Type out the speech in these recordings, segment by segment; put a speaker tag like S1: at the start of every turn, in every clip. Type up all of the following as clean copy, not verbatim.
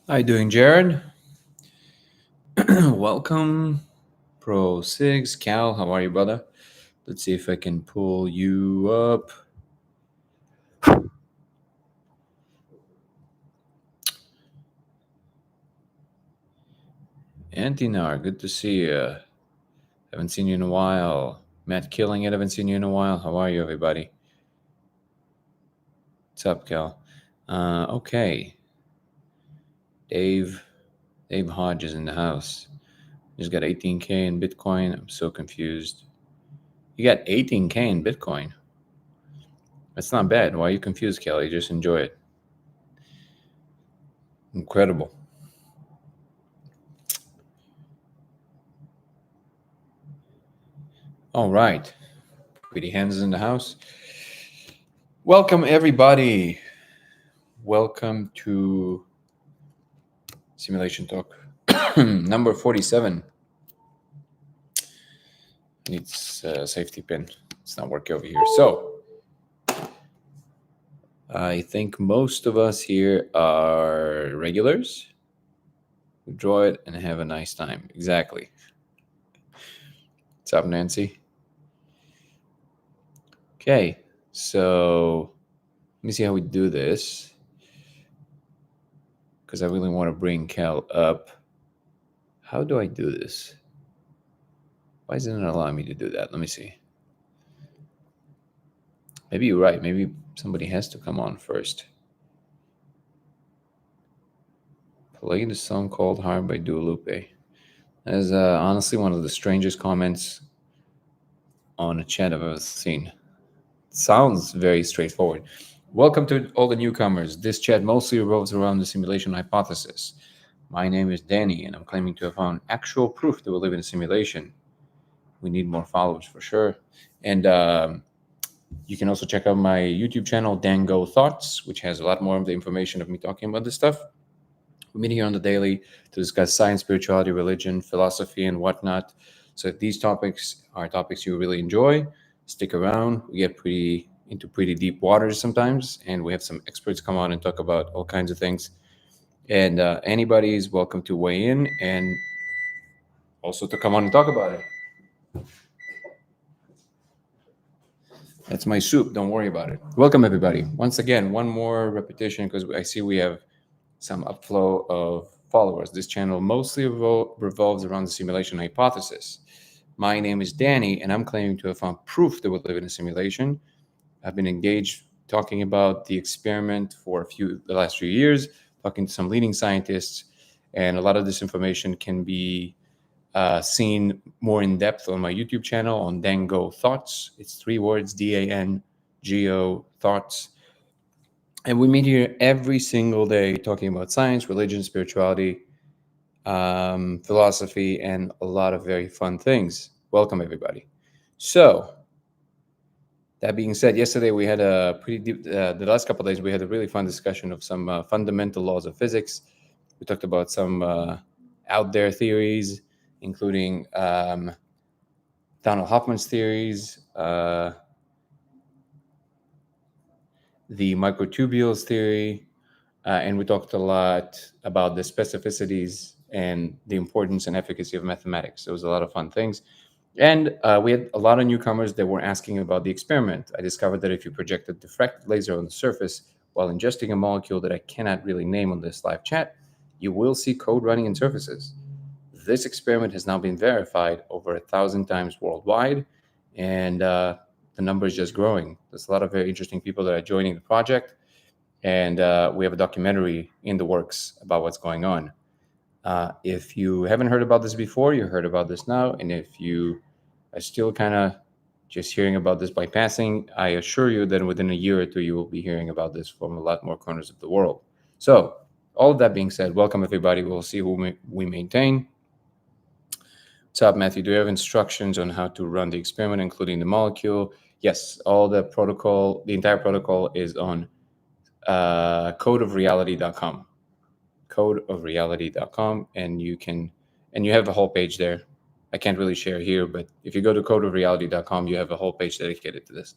S1: How you doing, Jared? Welcome, Pro 6. Cal, how are you, brother? Let's see if I can pull you up. Antinar, good to see you. Haven't seen you in a while. Matt Killing it, haven't seen you in a while. How are you, everybody? What's up, Cal? Okay. Dave Hodge is in the house. He's got 18K in Bitcoin. I'm so confused. You got 18K in Bitcoin. That's not bad. Why are you confused, Kelly? Just enjoy it. Incredible. All right. Pretty hands in the house. Welcome, everybody. Welcome to Simulation Talk number 47. Needs a safety pin. It's not working over here. So, I think most of us here are regulars who draw it and have a nice time. Exactly. What's up, Nancy? Okay, so let me see how we do this, because I really want to bring Cal up. How do I do this? Why isn't it allowing me to do that? Let me see. Maybe you're right. Maybe somebody has to come on first. Play the song called Hard by Dua Lipa. That is honestly one of the strangest comments on a chat I've ever seen. It sounds very straightforward. Welcome to all the newcomers. This chat mostly revolves around the simulation hypothesis. My name is Danny, and I'm claiming to have found actual proof that we live in a simulation. We need more followers for sure. And you can also check out my YouTube channel, Dango Thoughts, which has a lot more of the information of me talking about this stuff. We meet here on the daily to discuss science, spirituality, religion, philosophy, and whatnot. So if these topics are topics you really enjoy, stick around. We get into pretty deep waters sometimes, and we have some experts come on and talk about all kinds of things. And anybody is welcome to weigh in and also to come on and talk about it. That's my soup. Don't worry about it. Welcome, everybody. Once again, one more repetition because I see we have some upflow of followers. This channel mostly revolves around the simulation hypothesis. My name is Danny, and I'm claiming to have found proof that we live in a simulation. I've been engaged talking about the experiment for the last few years, talking to some leading scientists, and a lot of this information can be seen more in depth on my YouTube channel on Dango Thoughts. It's 3 words, DANGO Thoughts. And we meet here every single day talking about science, religion, spirituality, philosophy, and a lot of very fun things. Welcome, everybody. So, that being said, yesterday we had a pretty deep, the last couple of days, we had a really fun discussion of some fundamental laws of physics. We talked about some out there theories, including Donald Hoffman's theories, the microtubules theory, and we talked a lot about the specificities and the importance and efficacy of mathematics. It was a lot of fun things. And we had a lot of newcomers that were asking about the experiment. I discovered that if you project a diffracted laser on the surface while ingesting a molecule that I cannot really name on this live chat, you will see code running in surfaces. This experiment has now been verified over 1,000 times worldwide, and the number is just growing. There's a lot of very interesting people that are joining the project, and we have a documentary in the works about what's going on. If you haven't heard about this before, you heard about this now, and if you are still kind of just hearing about this by passing, I assure you that within a year or two, you will be hearing about this from a lot more corners of the world. So, all of that being said, welcome everybody. We'll see who we maintain. What's up, Matthew? Do you have instructions on how to run the experiment, including the molecule? Yes, all the protocol, the entire protocol is on codeofreality.com, and you have a whole page there I can't really share here, but if you go to codeofreality.com, you have a whole page dedicated to this.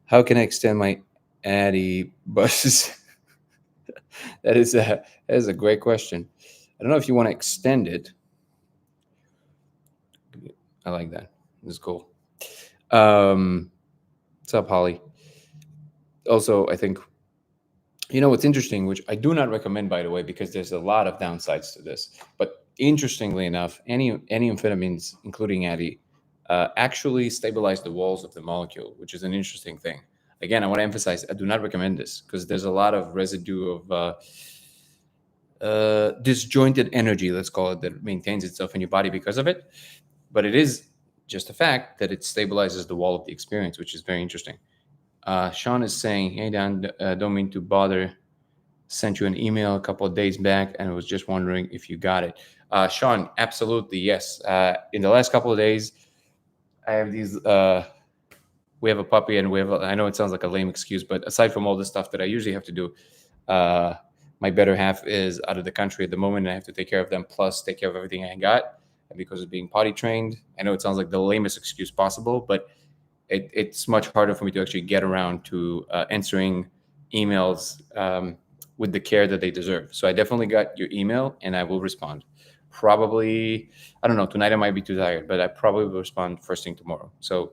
S1: How can I extend my Addy buses? That is a great question. I don't know if you want to extend it. I like that. It's cool. What's up, Holly? Also, I think what's interesting, which I do not recommend, by the way, because there's a lot of downsides to this. But interestingly enough, any amphetamines, including Addy, actually stabilize the walls of the molecule, which is an interesting thing. Again, I want to emphasize, I do not recommend this because there's a lot of residue of disjointed energy, let's call it, that maintains itself in your body because of it. But it is just a fact that it stabilizes the wall of the experience, which is very interesting. Sean is saying, "Hey Dan, don't mean to bother. Sent you an email a couple of days back, and I was just wondering if you got it." Sean, absolutely yes. In the last couple of days, I have these. We have a puppy, and I know it sounds like a lame excuse, but aside from all the stuff that I usually have to do, my better half is out of the country at the moment, and I have to take care of them, plus take care of everything I got. And because of being potty trained, I know it sounds like the lamest excuse possible, but it's much harder for me to actually get around to answering emails with the care that they deserve. So I definitely got your email, and I will respond. Probably, I don't know, tonight I might be too tired, but I probably will respond first thing tomorrow. So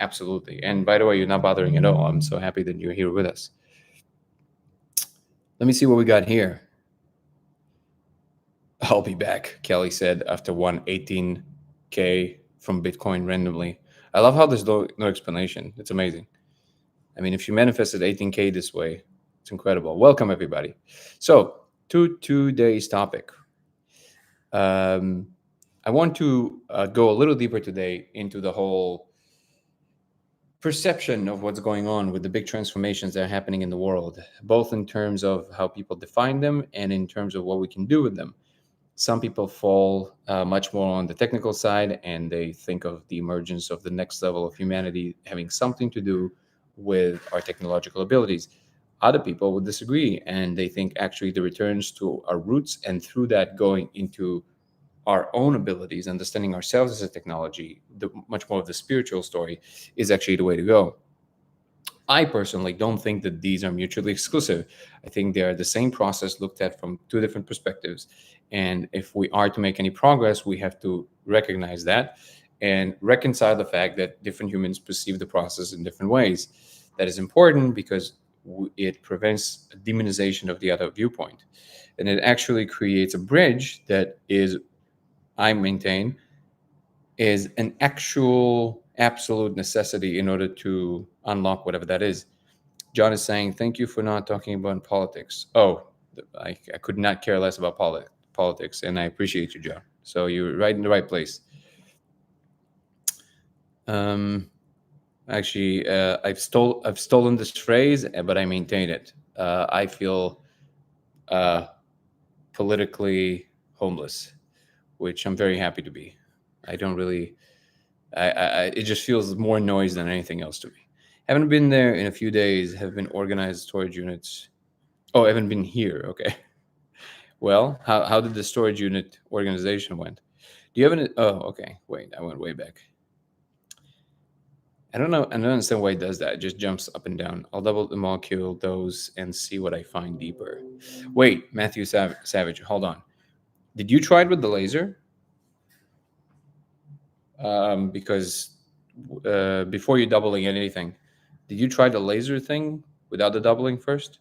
S1: absolutely. And by the way, you're not bothering at all. I'm so happy that you're here with us. Let me see what we got here. I'll be back, Kelly said after 118K from Bitcoin randomly. I love how there's no explanation. It's amazing. I mean, if you manifested 18K this way, it's incredible. Welcome, everybody. So, to today's topic. I want to go a little deeper today into the whole perception of what's going on with the big transformations that are happening in the world, both in terms of how people define them and in terms of what we can do with them. Some people fall much more on the technical side, and they think of the emergence of the next level of humanity having something to do with our technological abilities. Other people would disagree, and they think actually the returns to our roots, and through that going into our own abilities, understanding ourselves as a technology, much more of the spiritual story, is actually the way to go. I personally don't think that these are mutually exclusive. I think they are the same process looked at from two different perspectives. And if we are to make any progress, we have to recognize that and reconcile the fact that different humans perceive the process in different ways. That is important because it prevents a demonization of the other viewpoint. And it actually creates a bridge that is, I maintain, is an actual absolute necessity in order to unlock whatever that is. John is saying, thank you for not talking about politics. Oh, I could not care less about politics, and I appreciate you, John. So you're right in the right place. Actually, I've stolen this phrase, but I maintain it. I feel politically homeless, which I'm very happy to be. I don't really. It just feels more noise than anything else to me. Haven't been there in a few days. Have been organized storage units. Oh, I haven't been here. Okay. Well, how did the storage unit organization went? Do you have any? Oh, okay. Wait, I went way back. I don't know. I don't understand why it does that. It just jumps up and down. I'll double the molecule those and see what I find deeper. Wait, Matthew Savage, hold on. Did you try it with the laser? Because before you doubling anything, did you try the laser thing without the doubling first?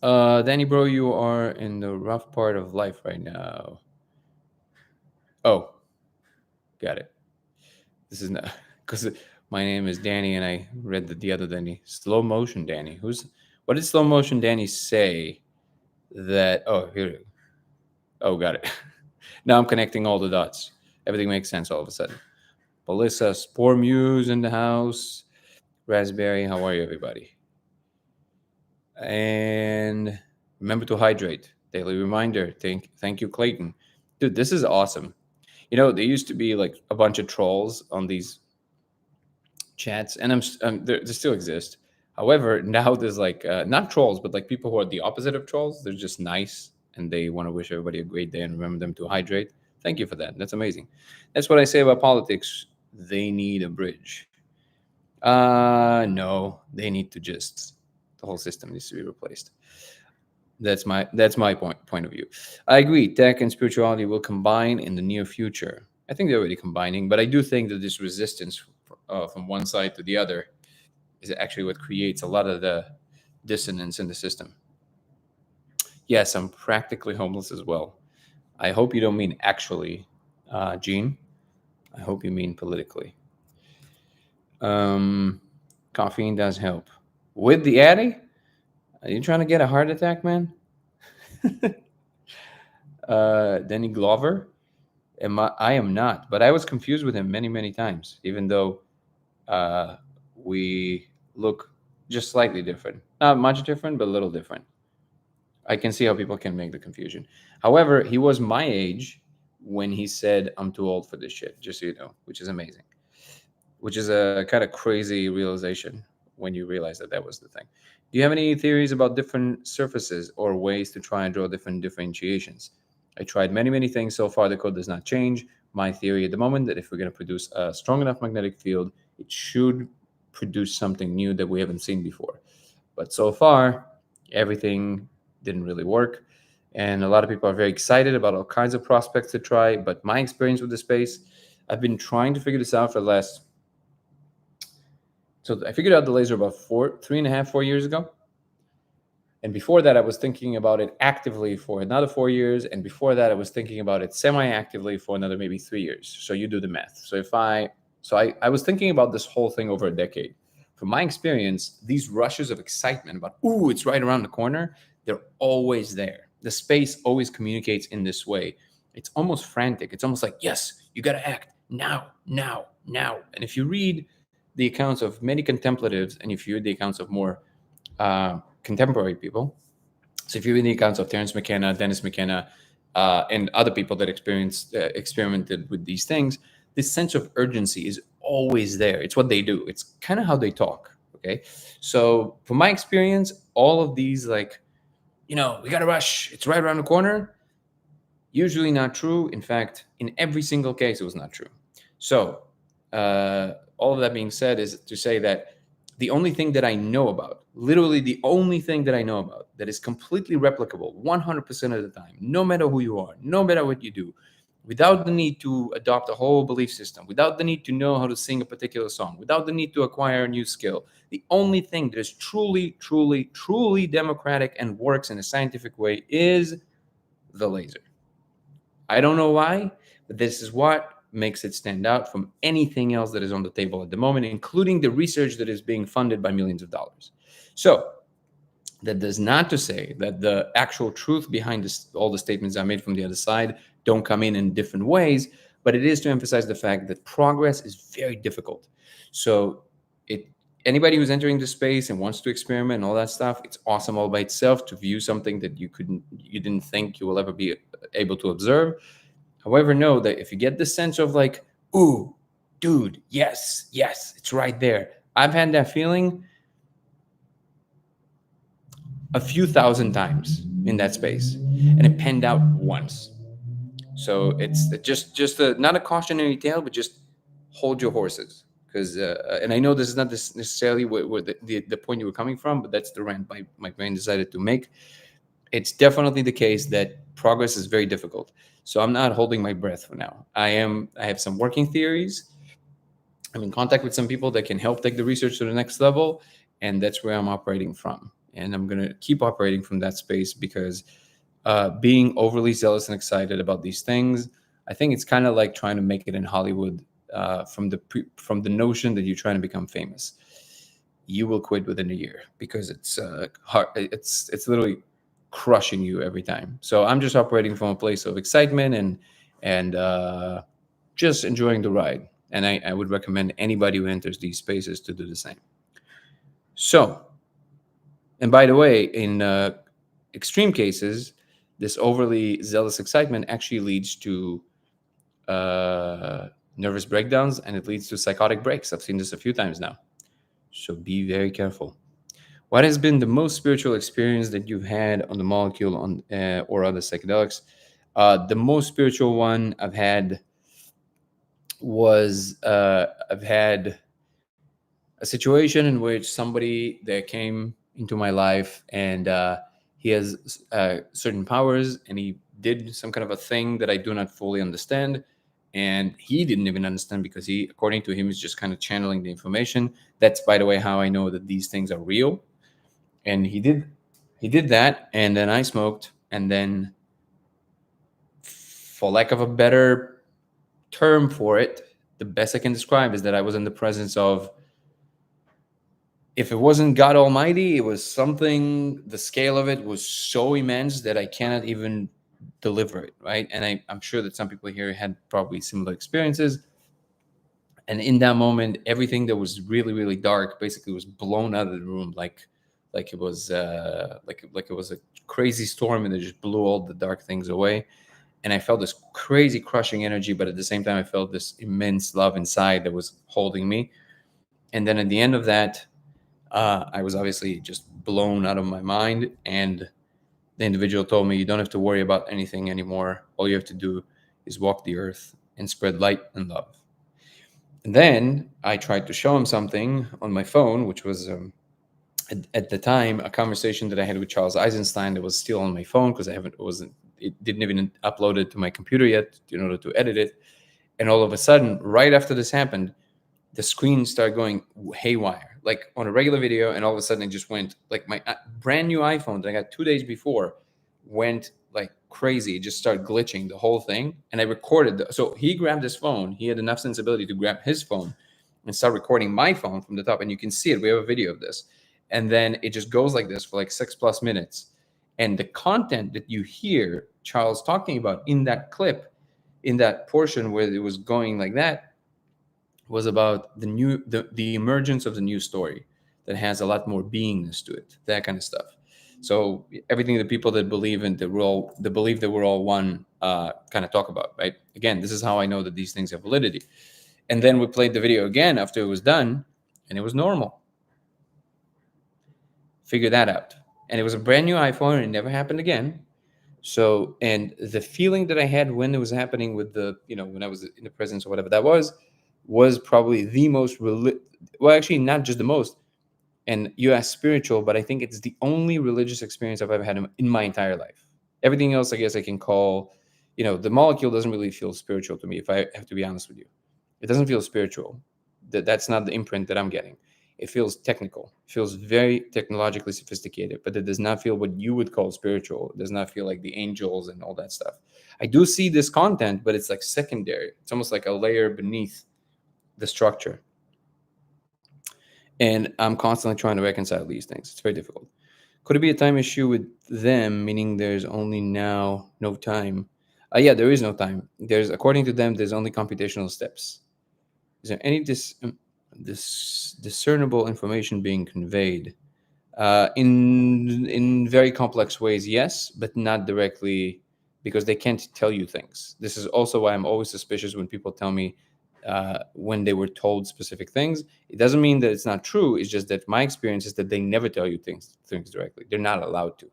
S1: Danny, bro, you are in the rough part of life right now. Oh, got it. This is not because my name is Danny, and I read the other Danny. Slow motion Danny. What did slow motion Danny say? That here. Oh, got it. Now I'm connecting all the dots. Everything makes sense all of a sudden. Melissa Spore Muse in the house. Raspberry, how are you, everybody? And remember to hydrate. Daily reminder. Thank you, Clayton. Dude, this is awesome. There used to be like a bunch of trolls on these chats, and they still exist. However, now there's like not trolls, but like people who are the opposite of trolls. They're just nice, and they want to wish everybody a great day and remember them to hydrate. Thank you for that. That's amazing. That's what I say about politics. They need a bridge. No, they need to just the whole system needs to be replaced. That's my point of view. I agree. Tech and spirituality will combine in the near future. I think they're already combining, but I do think that this resistance from one side to the other is actually what creates a lot of the dissonance in the system. Yes, I'm practically homeless as well. I hope you don't mean actually, Gene. I hope you mean politically. Um, Caffeine does help. With the Addy? Are you trying to get a heart attack, man? Danny Glover? I am not, but I was confused with him many, many times, even though uh, we look just slightly different. Not much different, but a little different. I can see how people can make the confusion. However, he was my age when he said, "I'm too old for this shit," just so you know, which is amazing, which is a kind of crazy realization when you realize that that was the thing. Do you have any theories about different surfaces or ways to try and draw different differentiations? I tried many, many things. So far, the code does not change. My theory at the moment that if we're going to produce a strong enough magnetic field, it should produce something new that we haven't seen before. But so far, everything didn't really work. And a lot of people are very excited about all kinds of prospects to try. But my experience with the space, I've been trying to figure this out for the last. So I figured out the laser about 3.5, 4 years ago. And before that, I was thinking about it actively for another 4 years. And before that, I was thinking about it semi-actively for another maybe 3 years. So you do the math. So I was thinking about this whole thing over a decade. From my experience, these rushes of excitement about, ooh, it's right around the corner, they're always there. The space always communicates in this way. It's almost frantic. It's almost like, yes, you got to act now, now, now. And if you read the accounts of many contemplatives and if you read the accounts of more contemporary people, so if you read the accounts of Terence McKenna, Dennis McKenna, and other people that experimented with these things, this sense of urgency is always there. It's what they do. It's kind of how they talk. Okay, so from my experience, all of these we got to rush. It's right around the corner. Usually not true. In fact, in every single case, it was not true. So all of that being said is to say that the only thing that I know about, literally the only thing that I know about that is completely replicable 100% of the time, no matter who you are, no matter what you do, without the need to adopt a whole belief system, without the need to know how to sing a particular song, without the need to acquire a new skill, the only thing that is truly, truly, truly democratic and works in a scientific way is the laser. I don't know why, but this is what makes it stand out from anything else that is on the table at the moment, including the research that is being funded by millions of dollars. So that does not to say that the actual truth behind all the statements I made from the other side don't come in different ways, but it is to emphasize the fact that progress is very difficult. So anybody who's entering the space and wants to experiment and all that stuff, it's awesome all by itself to view something that you didn't think you will ever be able to observe. However, know that if you get the sense of like, ooh, dude, yes, it's right there. I've had that feeling a few thousand times in that space, and it panned out once. So it's just not a cautionary tale, but just hold your horses. Because and I know this is not necessarily where the point you were coming from, but that's the rant my brain decided to make. It's definitely the case that progress is very difficult. So I'm not holding my breath for now. I have some working theories. I'm in contact with some people that can help take the research to the next level, and that's where I'm operating from. And I'm going to keep operating from that space because being overly zealous and excited about these things, I think it's kind of like trying to make it in Hollywood from the notion that you're trying to become famous. You will quit within a year because it's hard. It's literally crushing you every time. So I'm just operating from a place of excitement and just enjoying the ride. And I would recommend anybody who enters these spaces to do the same. So, and by the way, in extreme cases, this overly zealous excitement actually leads to nervous breakdowns and it leads to psychotic breaks. I've seen this a few times now. So be very careful. What has been the most spiritual experience that you've had on the molecule or other psychedelics? The most spiritual one I've had was I've had a situation in which somebody that came into my life, and he has certain powers, and he did some kind of a thing that I do not fully understand, and he didn't even understand because he, according to him, is just kind of channeling the information. That's, by the way, how I know that these things are real. And he did that, and then I smoked, and then, for lack of a better term for it, the best I can describe is that I was in the presence of, if it wasn't God Almighty, it was something, the scale of it was so immense that I cannot even deliver it, right? And I'm sure that some people here had probably similar experiences. And in that moment, everything that was really, really dark basically was blown out of the room, like it was like it was a crazy storm, and it just blew all the dark things away. And I felt this crazy crushing energy, but at the same time, I felt this immense love inside that was holding me. And then at the end of that, I was obviously just blown out of my mind. And the individual told me, "You don't have to worry about anything anymore. All you have to do is walk the earth and spread light and love." And then I tried to show him something on my phone, which was, at the time, a conversation that I had with Charles Eisenstein that was still on my phone because it didn't even upload it to my computer yet in order to edit it. And all of a sudden, right after this happened, the screen started going haywire, like on a regular video, and all of a sudden it just went like my brand new iPhone that I got 2 days before went like crazy. It just started glitching the whole thing, and I recorded. So he grabbed his phone. He had enough sensibility to grab his phone and start recording my phone from the top, and you can see it. We have a video of this, and then it just goes like this for like 6+ minutes, and the content that you hear Charles talking about in that clip, in that portion where it was going like that, was about the emergence of the new story that has a lot more beingness to it, that kind of stuff. So everything the people that believe in the belief that we're all one, kind of talk about, right? Again, this is how I know that these things have validity. And then we played the video again after it was done, and it was normal. Figure that out. And it was a brand new iPhone, and it never happened again. So, and the feeling that I had when it was happening with when I was in the presence or whatever that was probably the most, well, actually, not just the most. And you asked spiritual, but I think it's the only religious experience I've ever had in my entire life. Everything else, I guess, I can call, the molecule doesn't really feel spiritual to me, if I have to be honest with you. It doesn't feel spiritual. That's not the imprint that I'm getting. It feels technical. It feels very technologically sophisticated, but it does not feel what you would call spiritual. It does not feel like the angels and all that stuff. I do see this content, but it's like secondary. It's almost like a layer beneath the structure. And I'm constantly trying to reconcile these things. It's very difficult. Could it be a time issue with them, meaning there's only now no time? Yeah, there is no time. According to them, there's only computational steps. Is there any this discernible information being conveyed? In very complex ways, yes, but not directly, because they can't tell you things. This is also why I'm always suspicious when people tell me, when they were told specific things. It doesn't mean that it's not true. It's just that my experience is that they never tell you things directly. They're not allowed to.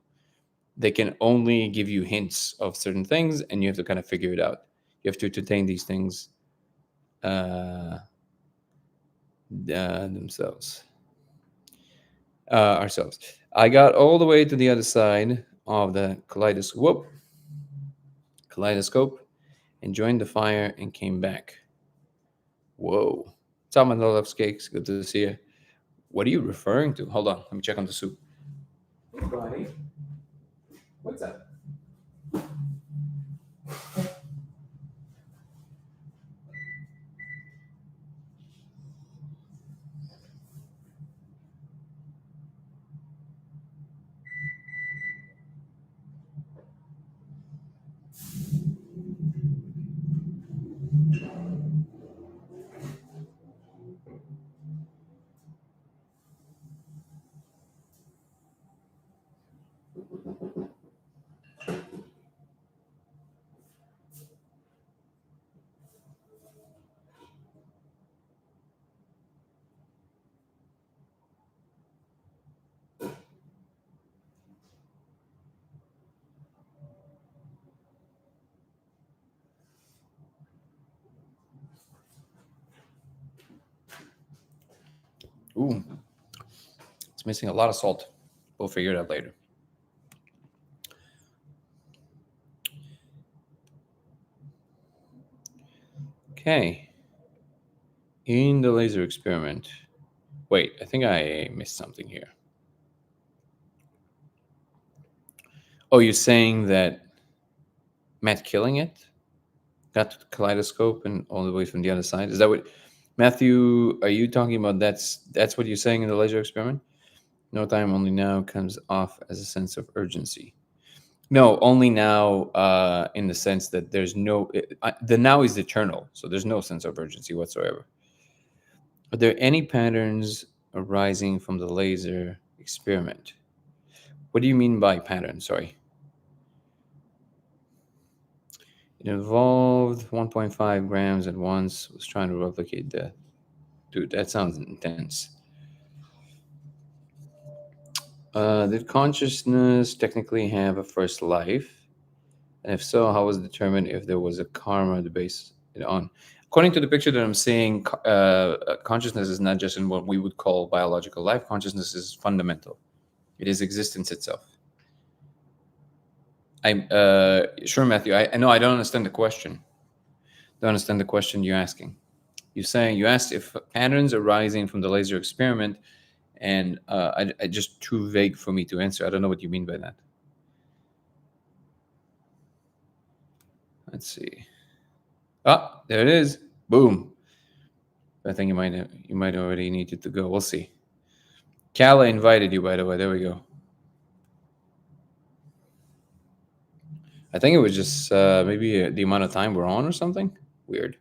S1: They can only give you hints of certain things, and you have to kind of figure it out. You have to entertain these things themselves. Ourselves. I got all the way to the other side of the kaleidoscope, and joined the fire and came back. Whoa. Salman loves cakes. Good to see you. What are you referring to? Hold on. Let me check on the soup. Buddy, what's up? Ooh, it's missing a lot of salt. We'll figure it out later. Okay. In the laser experiment. Wait, I think I missed something here. Oh, you're saying that Matt killing it got to the kaleidoscope and all the way from the other side? Is that what Matthew, are you talking about that's what you're saying in the laser experiment? No time, only now comes off as a sense of urgency. No, only now in the sense that there's no the now is eternal, so there's no sense of urgency whatsoever. Are there any patterns arising from the laser experiment? What do you mean by pattern? Sorry. It involved 1.5 grams at once, was trying to replicate that. Dude, that sounds intense. Did consciousness technically have a first life? And if so, how was it determined if there was a karma to base it on? According to the picture that I'm seeing, consciousness is not just in what we would call biological life. Consciousness is fundamental. It is existence itself. I'm sure, Matthew. I know I don't understand the question. Don't understand the question you're asking. You asked if patterns arising from the laser experiment, and I just too vague for me to answer. I don't know what you mean by that. Let's see. Ah, there it is. Boom. I think you might already need it to go. We'll see. Kala invited you, by the way. There we go. I think it was just maybe the amount of time we're on or something. Weird.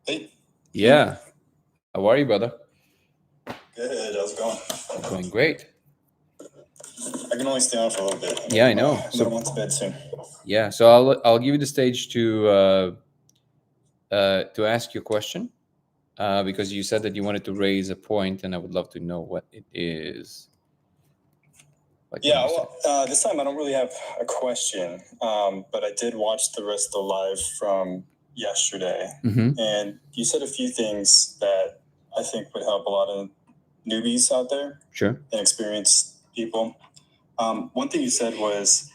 S2: Hey.
S1: Yeah. How are you, brother?
S2: Good. How's it going?
S1: Going great.
S2: I can only stay on for a little bit.
S1: Yeah, I know.
S2: So I want to bed soon.
S1: Yeah, so I'll give you the stage to ask your question because you said that you wanted to raise a point, and I would love to know what it is.
S2: Yeah, well, this time I don't really have a question, but I did watch the rest of the live from yesterday, and you said a few things that I think would help a lot of newbies out there.
S1: Sure.
S2: And experienced people. One thing you said was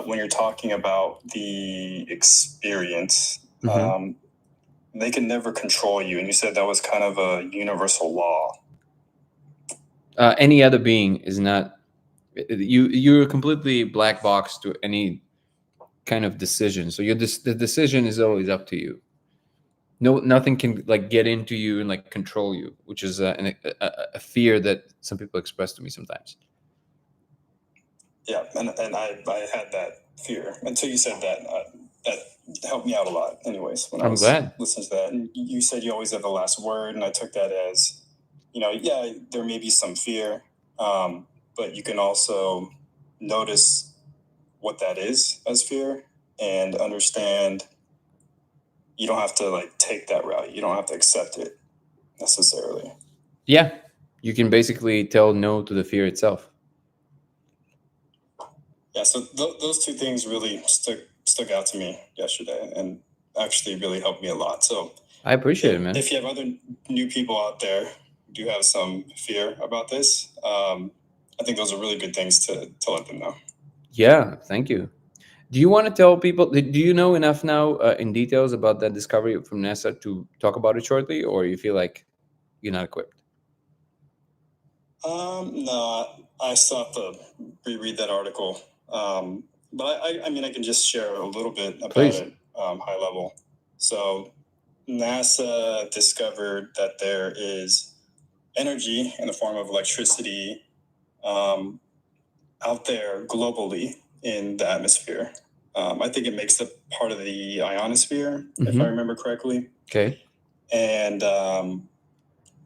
S2: when you're talking about the experience, they can never control you, and you said that was kind of a universal law.
S1: Any other being is not. You're completely black box to any kind of decision. So the decision is always up to you. No, nothing can like get into you and like control you, which is a fear that some people express to me sometimes.
S2: Yeah, and I had that fear until you said that. That helped me out a lot. Anyways, when I was
S1: glad.
S2: listening to that, and you said you always have the last word, and I took that as, yeah, there may be some fear, but you can also notice what that is as fear and understand you don't have to like take that route. You don't have to accept it necessarily.
S1: Yeah, you can basically tell no to the fear itself.
S2: Yeah, so those two things really stuck out to me yesterday and actually really helped me a lot. So
S1: I appreciate it, man.
S2: If you have other new people out there who do have some fear about this, I think those are really good things to let them know.
S1: Yeah, thank you. Do you want to tell people, do you know enough now in details about that discovery from NASA to talk about it shortly, or you feel like you're not equipped?
S2: No, I still have to reread that article. But I mean, I can just share a little bit about it, high level. So NASA discovered that there is energy in the form of electricity out there globally in the atmosphere. I think it makes up part of the ionosphere, if I remember correctly.
S1: Okay.
S2: And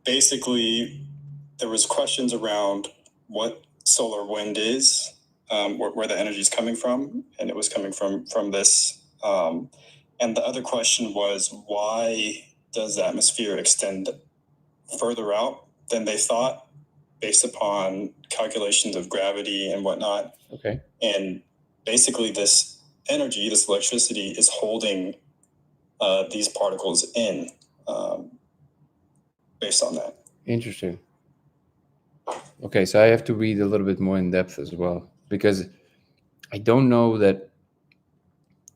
S2: basically, there was questions around what solar wind is, where the energy is coming from, and it was coming from this. And the other question was, why does the atmosphere extend further out than they thought, based upon calculations of gravity and whatnot?
S1: Okay.
S2: And basically, this energy, this electricity, is holding these particles in. based on that.
S1: Interesting. Okay, so I have to read a little bit more in depth as well, because I don't know that.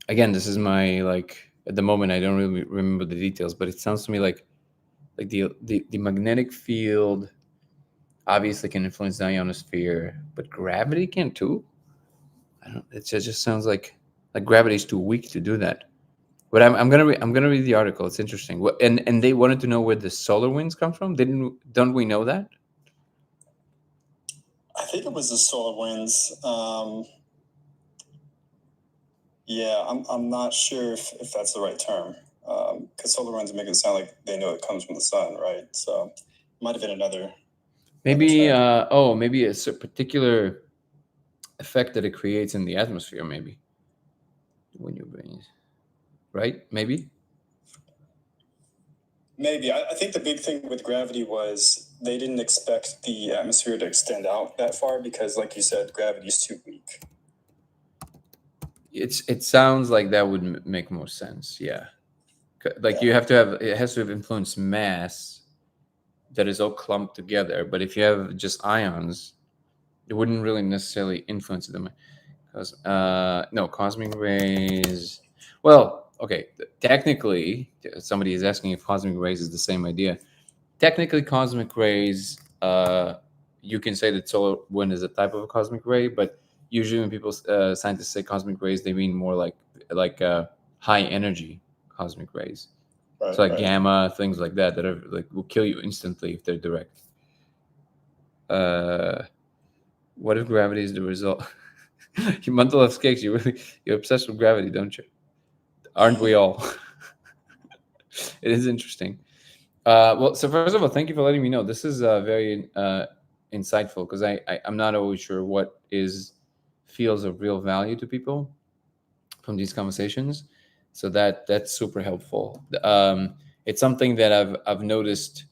S1: Again, this is my, like, at the moment I don't really remember the details, but it sounds to me like the magnetic field obviously can influence the ionosphere, but gravity can too. I don't. It just sounds like gravity is too weak to do that. But I'm gonna read the article. It's interesting. And they wanted to know where the solar winds come from. Don't we know that?
S2: I think it was the solar winds. Yeah, I'm not sure if that's the right term. Because solar winds make it sound like they know it comes from the sun, right? So it might have been another.
S1: Maybe
S2: term.
S1: maybe it's a particular effect that it creates in the atmosphere. Maybe when you bring it, right? Maybe.
S2: Maybe. I think the big thing with gravity was they didn't expect the atmosphere to extend out that far because, like you said, gravity is too weak.
S1: It sounds like that would make more sense. Yeah. Like
S2: Yeah.
S1: you have to have, it has to have influenced mass that is all clumped together. But if you have just ions, it wouldn't really necessarily influence them. Because no, cosmic rays. Well, okay, technically, somebody is asking if cosmic rays is the same idea. Technically, cosmic rays, you can say that solar wind is a type of a cosmic ray, but usually when people, scientists say cosmic rays, they mean more like high energy cosmic rays.
S2: Right,
S1: So like
S2: right.
S1: gamma, things like that, that are like will kill you instantly if they're direct. What if gravity is the result? You mental escapes. You're obsessed with gravity, don't you? Aren't we all? It is interesting. Well, so first of all, thank you for letting me know. This is very insightful, because I'm not always sure what is feels of real value to people from these conversations. So that's super helpful. It's something that I've noticed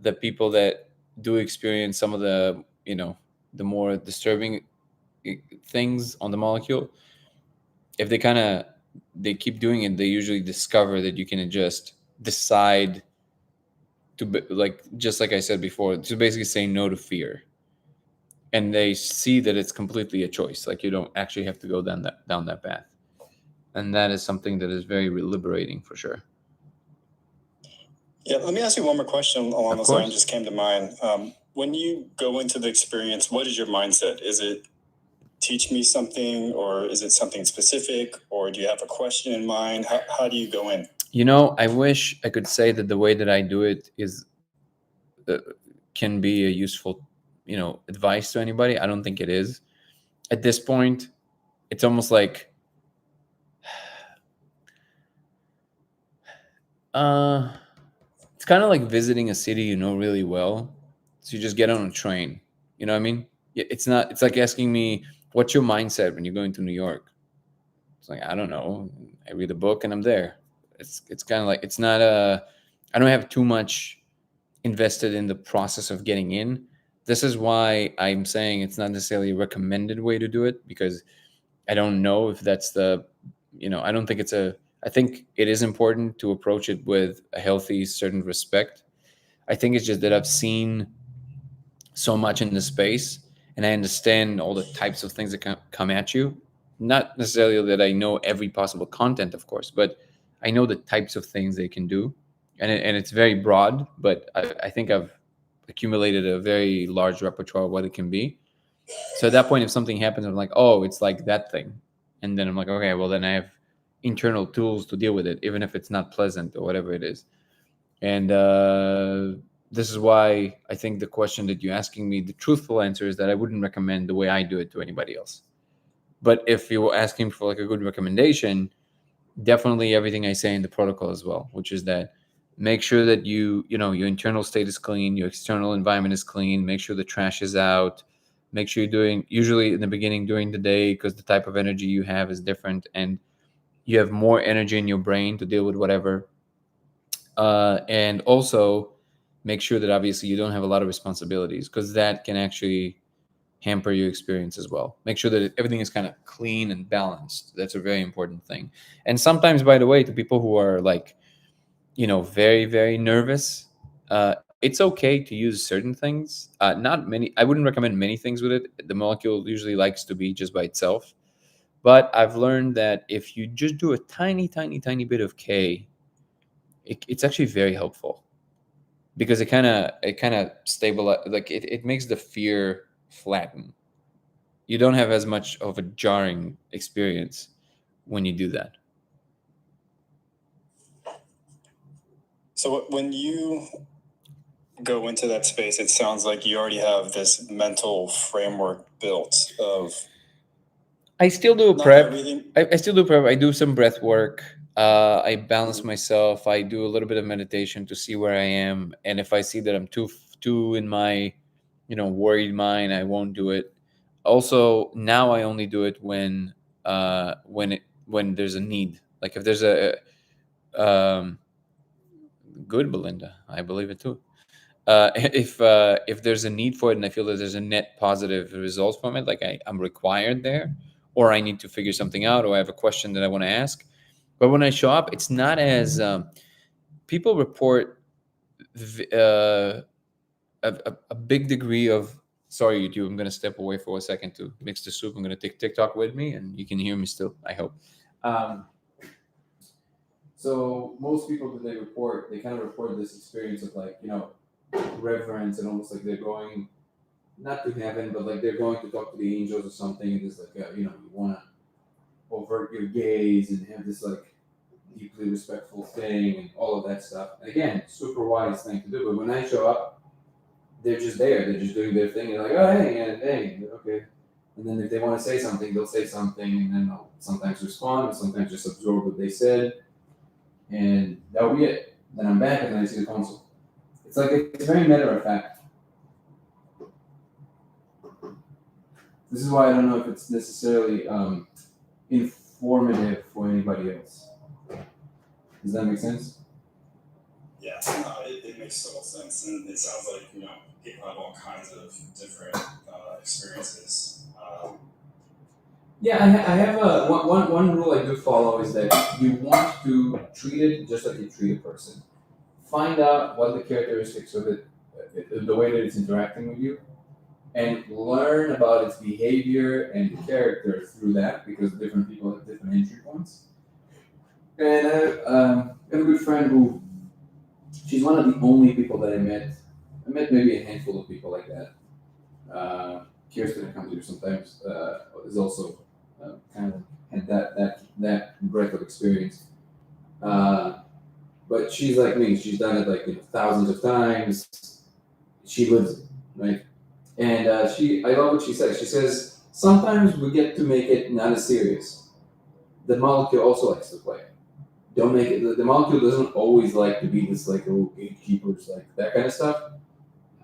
S1: that people that do experience some of the, the more disturbing things on the molecule, if they keep doing it, they usually discover that you can just decide to like, just like I said before, to basically say no to fear, and they see that it's completely a choice. Like you don't actually have to go down that path, and that is something that is very liberating for sure.
S2: Yeah, let me ask you one more question along
S1: Of
S2: those
S1: course.
S2: lines. Just came to mind. When you go into the experience, what is your mindset? Is it teach me something, or is it something specific, or do you have a question in mind? How do you go in?
S1: I wish I could say that the way that I do it is uh, can be a useful, advice to anybody. I don't think it is. At this point, it's almost like it's kind of like visiting a city you know really well. So you just get on a train. You know what I mean? It's not. It's like asking me, "What's your mindset when you're going to New York?" It's like, I don't know. I read a book and I'm there. It's kind of like, it's not a. I don't have too much invested in the process of getting in. This is why I'm saying it's not necessarily a recommended way to do it, because I don't know if that's I don't think it's a. I think it is important to approach it with a healthy, certain respect. I think it's just that I've seen so much in the space, and I understand all the types of things that come at you. Not necessarily that I know every possible content, of course, but I know the types of things they can do, and it's very broad. But I think I've accumulated a very large repertoire of what it can be. So at that point, if something happens, I'm like, oh, it's like that thing, and then I'm like, okay, well then I have internal tools to deal with it, even if it's not pleasant or whatever it is. And this is why I think the question that you're asking me, the truthful answer is that I wouldn't recommend the way I do it to anybody else. But if you were asking for like a good recommendation, definitely everything I say in the protocol as well, which is that make sure that your internal state is clean, your external environment is clean, make sure the trash is out, make sure you're doing, usually in the beginning during the day, because the type of energy you have is different, and you have more energy in your brain to deal with whatever. And also make sure that obviously you don't have a lot of responsibilities, because that can actually hamper your experience as well. Make sure that everything is kind of clean and balanced. That's a very important thing. And sometimes, by the way, to people who are like, very, very nervous, it's okay to use certain things. Not many. I wouldn't recommend many things with it. The molecule usually likes to be just by itself. But I've learned that if you just do a tiny, tiny, tiny bit of K, it's actually very helpful because it kind of stabilize, like it makes the fear flatten. You don't have as much of a jarring experience when you do that.
S2: So when you go into that space, it sounds like you already have this mental framework built of
S1: I still do
S2: not
S1: prep.
S2: everything.
S1: I still do prep. I do some breath work. I balance myself. I do a little bit of meditation to see where I am, and if I see that I'm too in my, worried mind, I won't do it. Also, now I only do it when there's a need. Like if there's a good Belinda, I believe it too. If there's a need for it and I feel that there's a net positive result from it, like I'm required there, or I need to figure something out, or I have a question that I want to ask. But when I show up, it's not as people report a big degree of. Sorry, YouTube. I'm gonna step away for a second to mix the soup. I'm gonna take TikTok with me, and you can hear me still. I hope. Um, so most people that they kind of report this experience of like reverence and almost like they're going not to heaven, but like they're going to talk to the angels or something, and it's like you want to avert your gaze and have this like deeply respectful thing and all of that stuff. And again, super wise thing to do. But when I show up, they're just there. They're just doing their thing. They're like, oh hey, hey, okay. And then if they want to say something, they'll say something, and then I'll sometimes respond, and sometimes just absorb what they said, and that'll be it. Then I'm back, and then I see the console. It's like it's very matter of fact. This is why I don't know if it's necessarily informative for anybody else. Does that make sense?
S2: Yeah, it makes total sense, and it sounds like people have all kinds of different experiences.
S1: Yeah, I have one rule I do follow is that you want to treat it just like you treat a person. Find out what the characteristics of it, the way that it's interacting with you, and learn about its behavior and character through that because different people have different entry points. And I have a good friend who, she's one of the only people that I met. I met maybe a handful of people like that. Kirsten comes here sometimes, is also kind of had that breadth of experience. But she's like me. She's done it like thousands of times. She lives it, right? And I love what she says. She says sometimes we get to make it not as serious. The molecule also likes to play. Don't make it. The molecule doesn't always like to be this like gatekeepers, like that kind of stuff.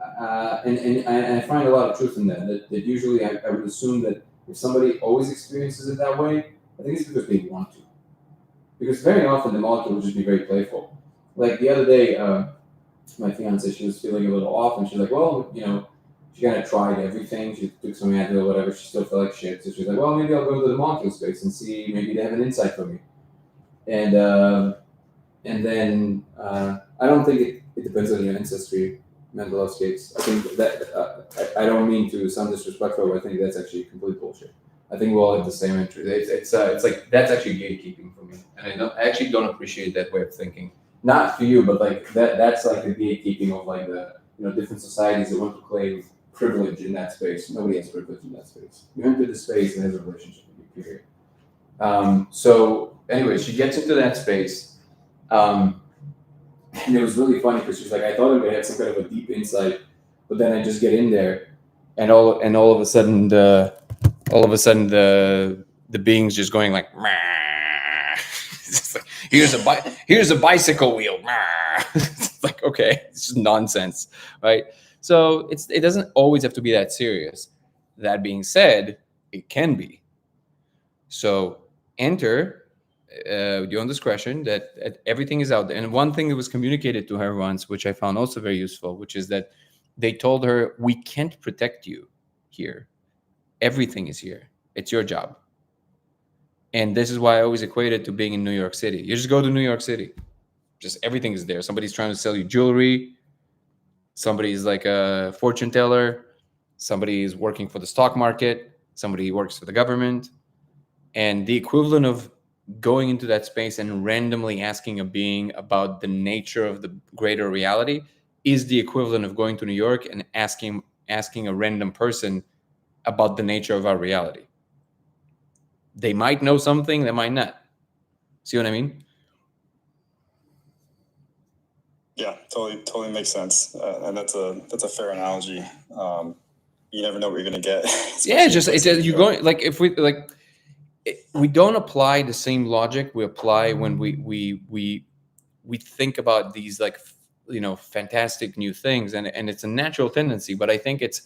S1: And I find a lot of truth in that. That usually I would assume that if somebody always experiences it that way, I think it's because they want to. Because very often the molecule will just be very playful. Like the other day, my fiance, she was feeling a little off, and she's like, well, she kind of tried everything. She took some Advil or whatever. She still felt like shit. So she's like, well, maybe I'll go into the molecule space and see. Maybe they have an insight for me. And then I don't think it depends on your ancestry, mental health states. I think that I don't mean to sound disrespectful, but I think that's actually complete bullshit. I think we all have the same interest. It's like that's actually gatekeeping for me, and I actually don't appreciate that way of thinking. Not for you, but like that's like the gatekeeping of like the different societies that want to claim privilege in that space. Nobody has privilege in that space. You enter the space and has a relationship with you. Period. So anyway, she gets into that space, and it was really funny because she's like, I thought I would have some kind of a deep insight, but then I just get in there, and all of a sudden the being's just going like, it's like here's a bicycle wheel. It's like, okay, it's just nonsense, right? So it doesn't always have to be that serious. That being said, it can be. So enter your own discretion that everything is out there. And one thing that was communicated to her once, which I found also very useful, which is that they told her, we can't protect you here. Everything is here. It's your job. And this is why I always equate it to being in New York City. You just go to New York City. Just everything is there. Somebody's trying to sell you jewelry. Somebody's like a fortune teller, somebody is working for the stock market, somebody works for the government. And the equivalent of going into that space and randomly asking a being about the nature of the greater reality is the equivalent of going to New York and asking a random person about the nature of our reality. They might know something, they might not. See what I mean?
S2: Yeah, totally makes sense, and that's a fair analogy. You never know what you're gonna get.
S1: Yeah, you're going like if we like we don't apply the same logic we apply when we think about these like fantastic new things, and it's a natural tendency, but I think it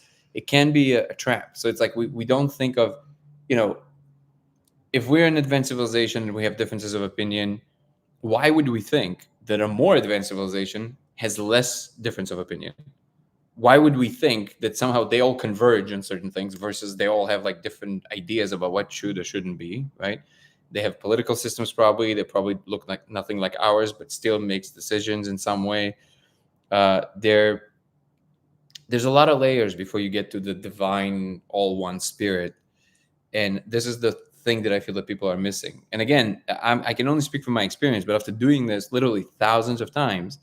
S1: can be a trap. So it's like we don't think of, if we're an advanced civilization and we have differences of opinion, why would we think that a more advanced civilization has less difference of opinion? Why would we think that somehow they all converge on certain things versus they all have like different ideas about what should or shouldn't be, right? They have political systems, probably they probably look like nothing like ours, but still makes decisions in some way. There's a lot of layers before you get to the divine all one spirit, and this is the thing that I feel that people are missing. And again, I can only speak from my experience, but after doing this literally thousands of times,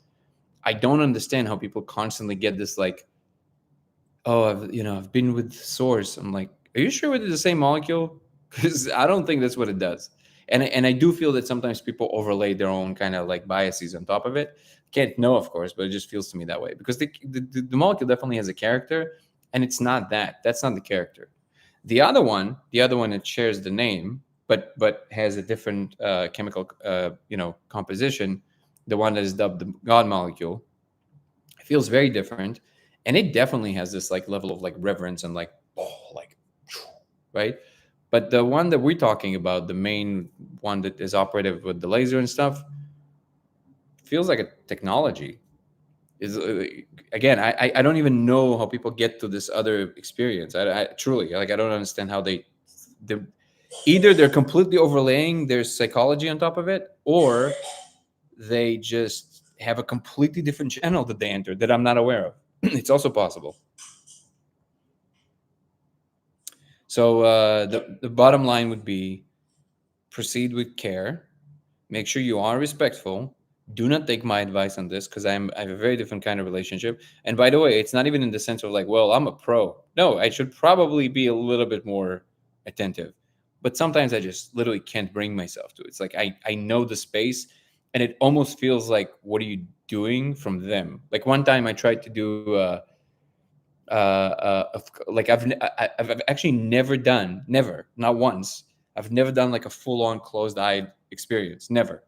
S1: I don't understand how people constantly get this like, oh, I've been with Source. I'm like, are you sure we're the same molecule? Because I don't think that's what it does. And I do feel that sometimes people overlay their own kind of like biases on top of it. Can't know, of course, but it just feels to me that way because the molecule definitely has a character, and it's not that. That's not the character. The other one that shares the name, but has a different chemical, composition. The one that is dubbed the God molecule feels very different, and it definitely has this like level of like reverence and like, oh, like, right. But the one that we're talking about, the main one that is operative with the laser and stuff, feels like a technology. Is again, I don't even know how people get to this other experience. I truly, like, I don't understand how they either they're completely overlaying their psychology on top of it, or they just have a completely different channel that they enter that I'm not aware of. It's also possible. So the bottom line would be, proceed with care. Make sure you are respectful. Do not take my advice on this, because I have a very different kind of relationship. And by the way, it's not even in the sense of like, well, I'm a pro. No, I should probably be a little bit more attentive. But sometimes I just literally can't bring myself to it. It's like I know the space, and it almost feels like, what are you doing from them? Like one time I tried to do like I've actually never, not once, I've never done like a full on closed eye experience. Never.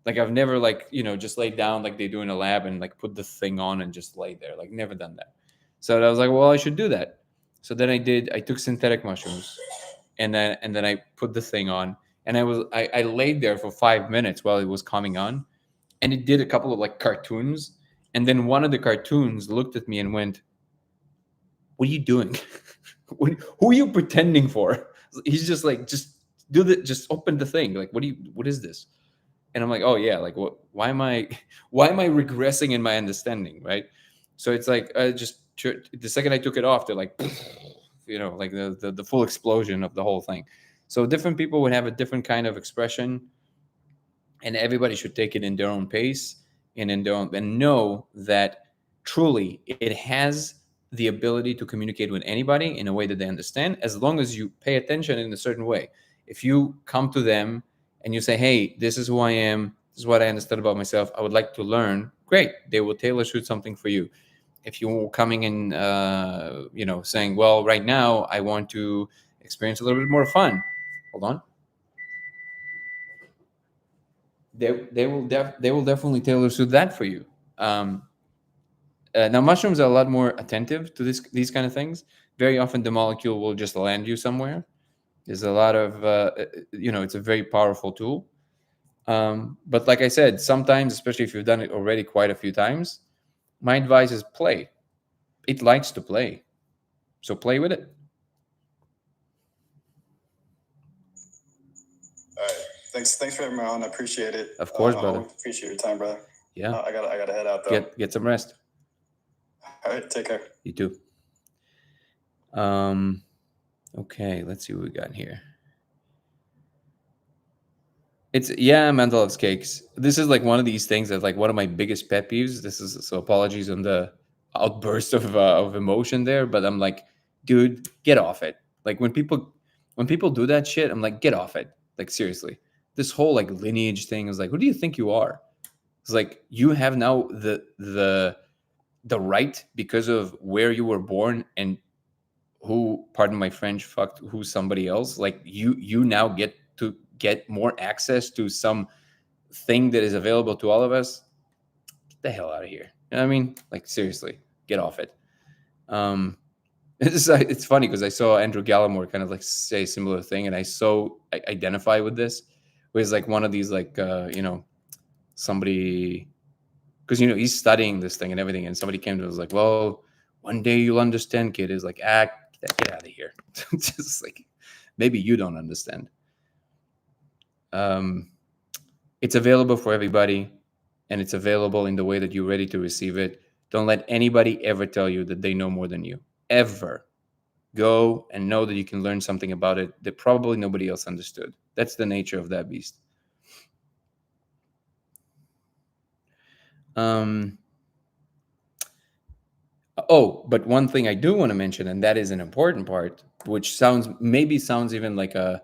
S1: Like I've never like, just laid down like they do in a lab and like put the thing on and just lay there. Like never done that. So I was like, well, I should do that. So then I took synthetic mushrooms, and then I put the thing on, and I laid there for 5 minutes while it was coming on, and it did a couple of like cartoons. And then one of the cartoons looked at me and went, what are you doing? Who are you pretending for? He's just like, just open the thing. Like, what is this? And I'm like, oh yeah, like why am I regressing in my understanding, right? So it's like, the second I took it off, they're like, like the full explosion of the whole thing. So different people would have a different kind of expression, and everybody should take it in their own pace and in their own, and know that truly it has the ability to communicate with anybody in a way that they understand, as long as you pay attention in a certain way. If you come to them and you say, hey, this is who I am, this is what I understood about myself, I would like to learn, great, they will tailor shoot something for you. If you're coming in saying, well, right now I want to experience a little bit more fun, hold on, they will definitely tailor suit that for you. Now mushrooms are a lot more attentive to these kind of things. Very often the molecule will just land you somewhere. There's a lot of it's a very powerful tool. But like I said, sometimes, especially if you've done it already quite a few times, my advice is play. It likes to play, so play with it.
S2: All right. Thanks for having me on. I appreciate it.
S1: Of course, brother.
S2: I appreciate your time, brother.
S1: Yeah.
S2: I gotta head out though.
S1: Get some rest.
S2: All right, take care.
S1: You too. Okay, let's see what we got here. It's mental health cakes. This is like one of these things that's like one of my biggest pet peeves. This is so apologies on the outburst of emotion there, but I'm like, dude, get off it. Like when people do that shit, I'm like, get off it. Like seriously, this whole like lineage thing is like, who do you think you are? It's like you have now the right because of where you were born and who, pardon my French, fucked who somebody else. Like you now get to get more access to some thing that is available to all of us. Get the hell out of here. You know what I mean? Like seriously, get off it. Um, it's funny because I saw Andrew Gallimore kind of like say a similar thing, and I identify with this. Where it's like one of these like somebody, because he's studying this thing and everything, and somebody came to him and was like, well, one day you'll understand, kid. Is like, get out of here. Just like maybe you don't understand. It's available for everybody, and it's available in the way that you're ready to receive it. Don't let anybody ever tell you that they know more than you. Ever. Go and know that you can learn something about it that probably nobody else understood. That's the nature of that beast. But one thing I do want to mention, and that is an important part, which sounds even like a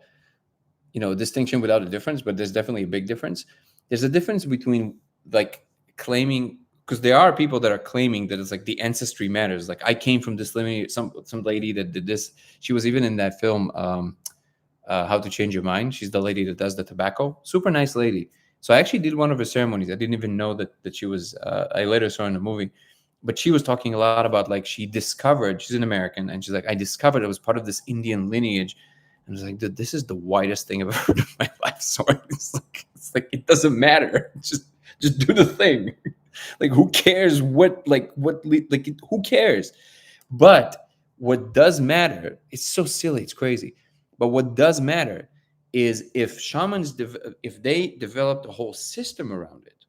S1: distinction without a difference, but there's definitely a big difference. There's a difference between like claiming, because there are people that are claiming that it's like the ancestry matters. Like I came from this lineage. Some lady that did this. She was even in that film, How to Change Your Mind. She's the lady that does the tobacco. Super nice lady. So I actually did one of her ceremonies. I didn't even know that she was. I later saw in the movie, but she was talking a lot about like she's an American, and she's like, I discovered it was part of this Indian lineage. And I was like, dude, this is the whitest thing I've ever heard in my life. So it's like it doesn't matter. Just do the thing. Like who cares who cares? But what does matter, it's so silly, it's crazy. But what does matter is if shamans if they developed a whole system around it,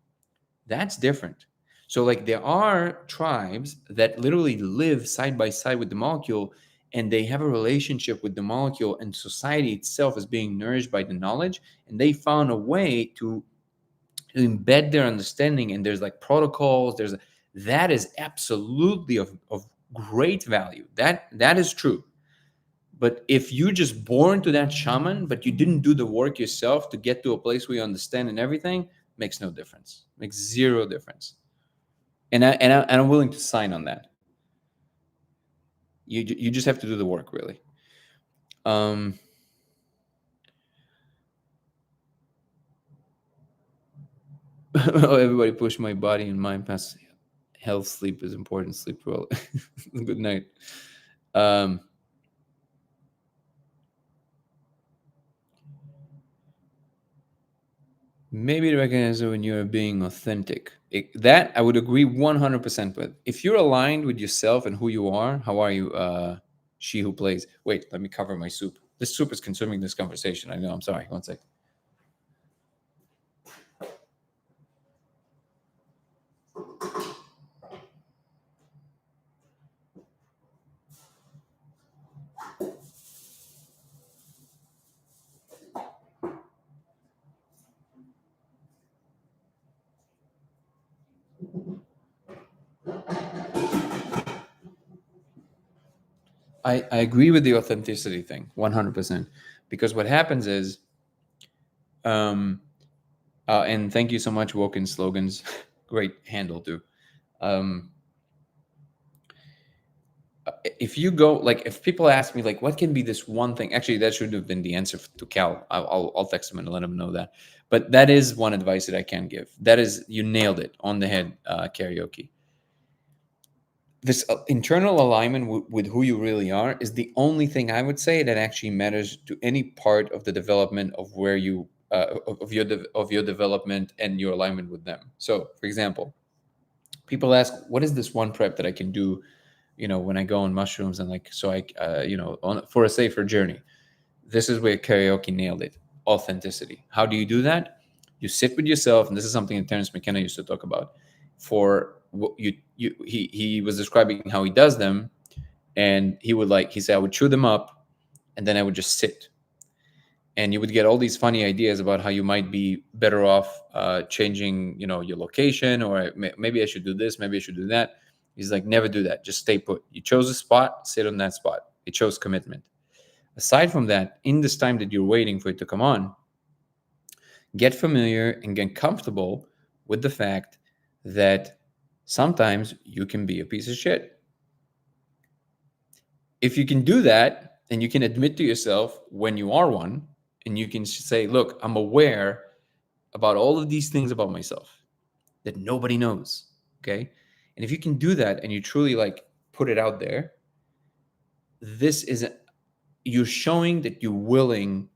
S1: that's different. So like there are tribes that literally live side by side with the molecule, and they have a relationship with the molecule, and society itself is being nourished by the knowledge, and they found a way to embed their understanding, and there's like protocols, that is absolutely of great value. That is true. But if you're just born to that shaman, but you didn't do the work yourself to get to a place where you understand and everything, makes no difference. Makes zero difference. And I'm willing to sign on that. You just have to do the work, really. Everybody push my body and mind past health. Sleep is important. Sleep well. Good night. Maybe to recognize when you're being authentic. That I would agree 100% with. If you're aligned with yourself and who you are, how are you? She who plays. Wait, let me cover my soup. This soup is consuming this conversation. I know. I'm sorry. One sec. I agree with the authenticity thing 100%, because what happens is, and thank you so much, Woken Slogans. Great handle too. If you go, like, if people ask me, like, what can be this one thing? Actually, that should have been the answer to Cal. I'll text him and let him know that. But that is one advice that I can give. That is, you nailed it on the head, Karaoke. This internal alignment with who you really are is the only thing I would say that actually matters to any part of the development of where you of your development and your alignment with them. So, for example, people ask, "What is this one prep that I can do?" When I go on mushrooms, and like, so I, for a safer journey. This is where Karaoke nailed it. Authenticity. How do you do that? You sit with yourself, and this is something that Terence McKenna used to talk about. For he was describing how he does them, and he said I would chew them up, and then I would just sit, and you would get all these funny ideas about how you might be better off changing, your location, or maybe I should do this, maybe I should do that. He's like, never do that. Just stay put. You chose a spot, sit on that spot. It shows commitment. Aside from that, in this time that you're waiting for it to come on, get familiar and get comfortable with the fact that sometimes you can be a piece of shit. If you can do that and you can admit to yourself when you are one, and you can say, look, I'm aware about all of these things about myself that nobody knows. Okay. And if you can do that and you truly put it out there, you're showing that you're willing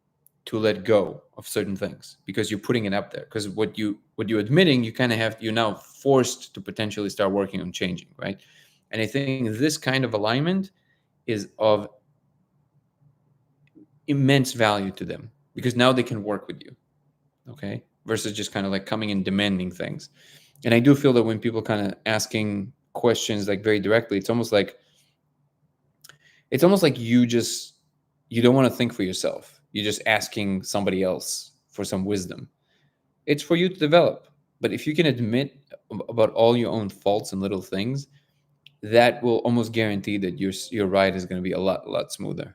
S1: to let go of certain things because you're putting it up there. Because what you're admitting, you're now forced to potentially start working on changing, right? And I think this kind of alignment is of immense value to them because now they can work with you, okay? Versus just kind of coming and demanding things. And I do feel that when people kind of asking questions very directly, it's almost like you don't want to think for yourself. You're just asking somebody else for some wisdom. It's for you to develop. But if you can admit about all your own faults and little things, that will almost guarantee that your ride is going to be a lot smoother.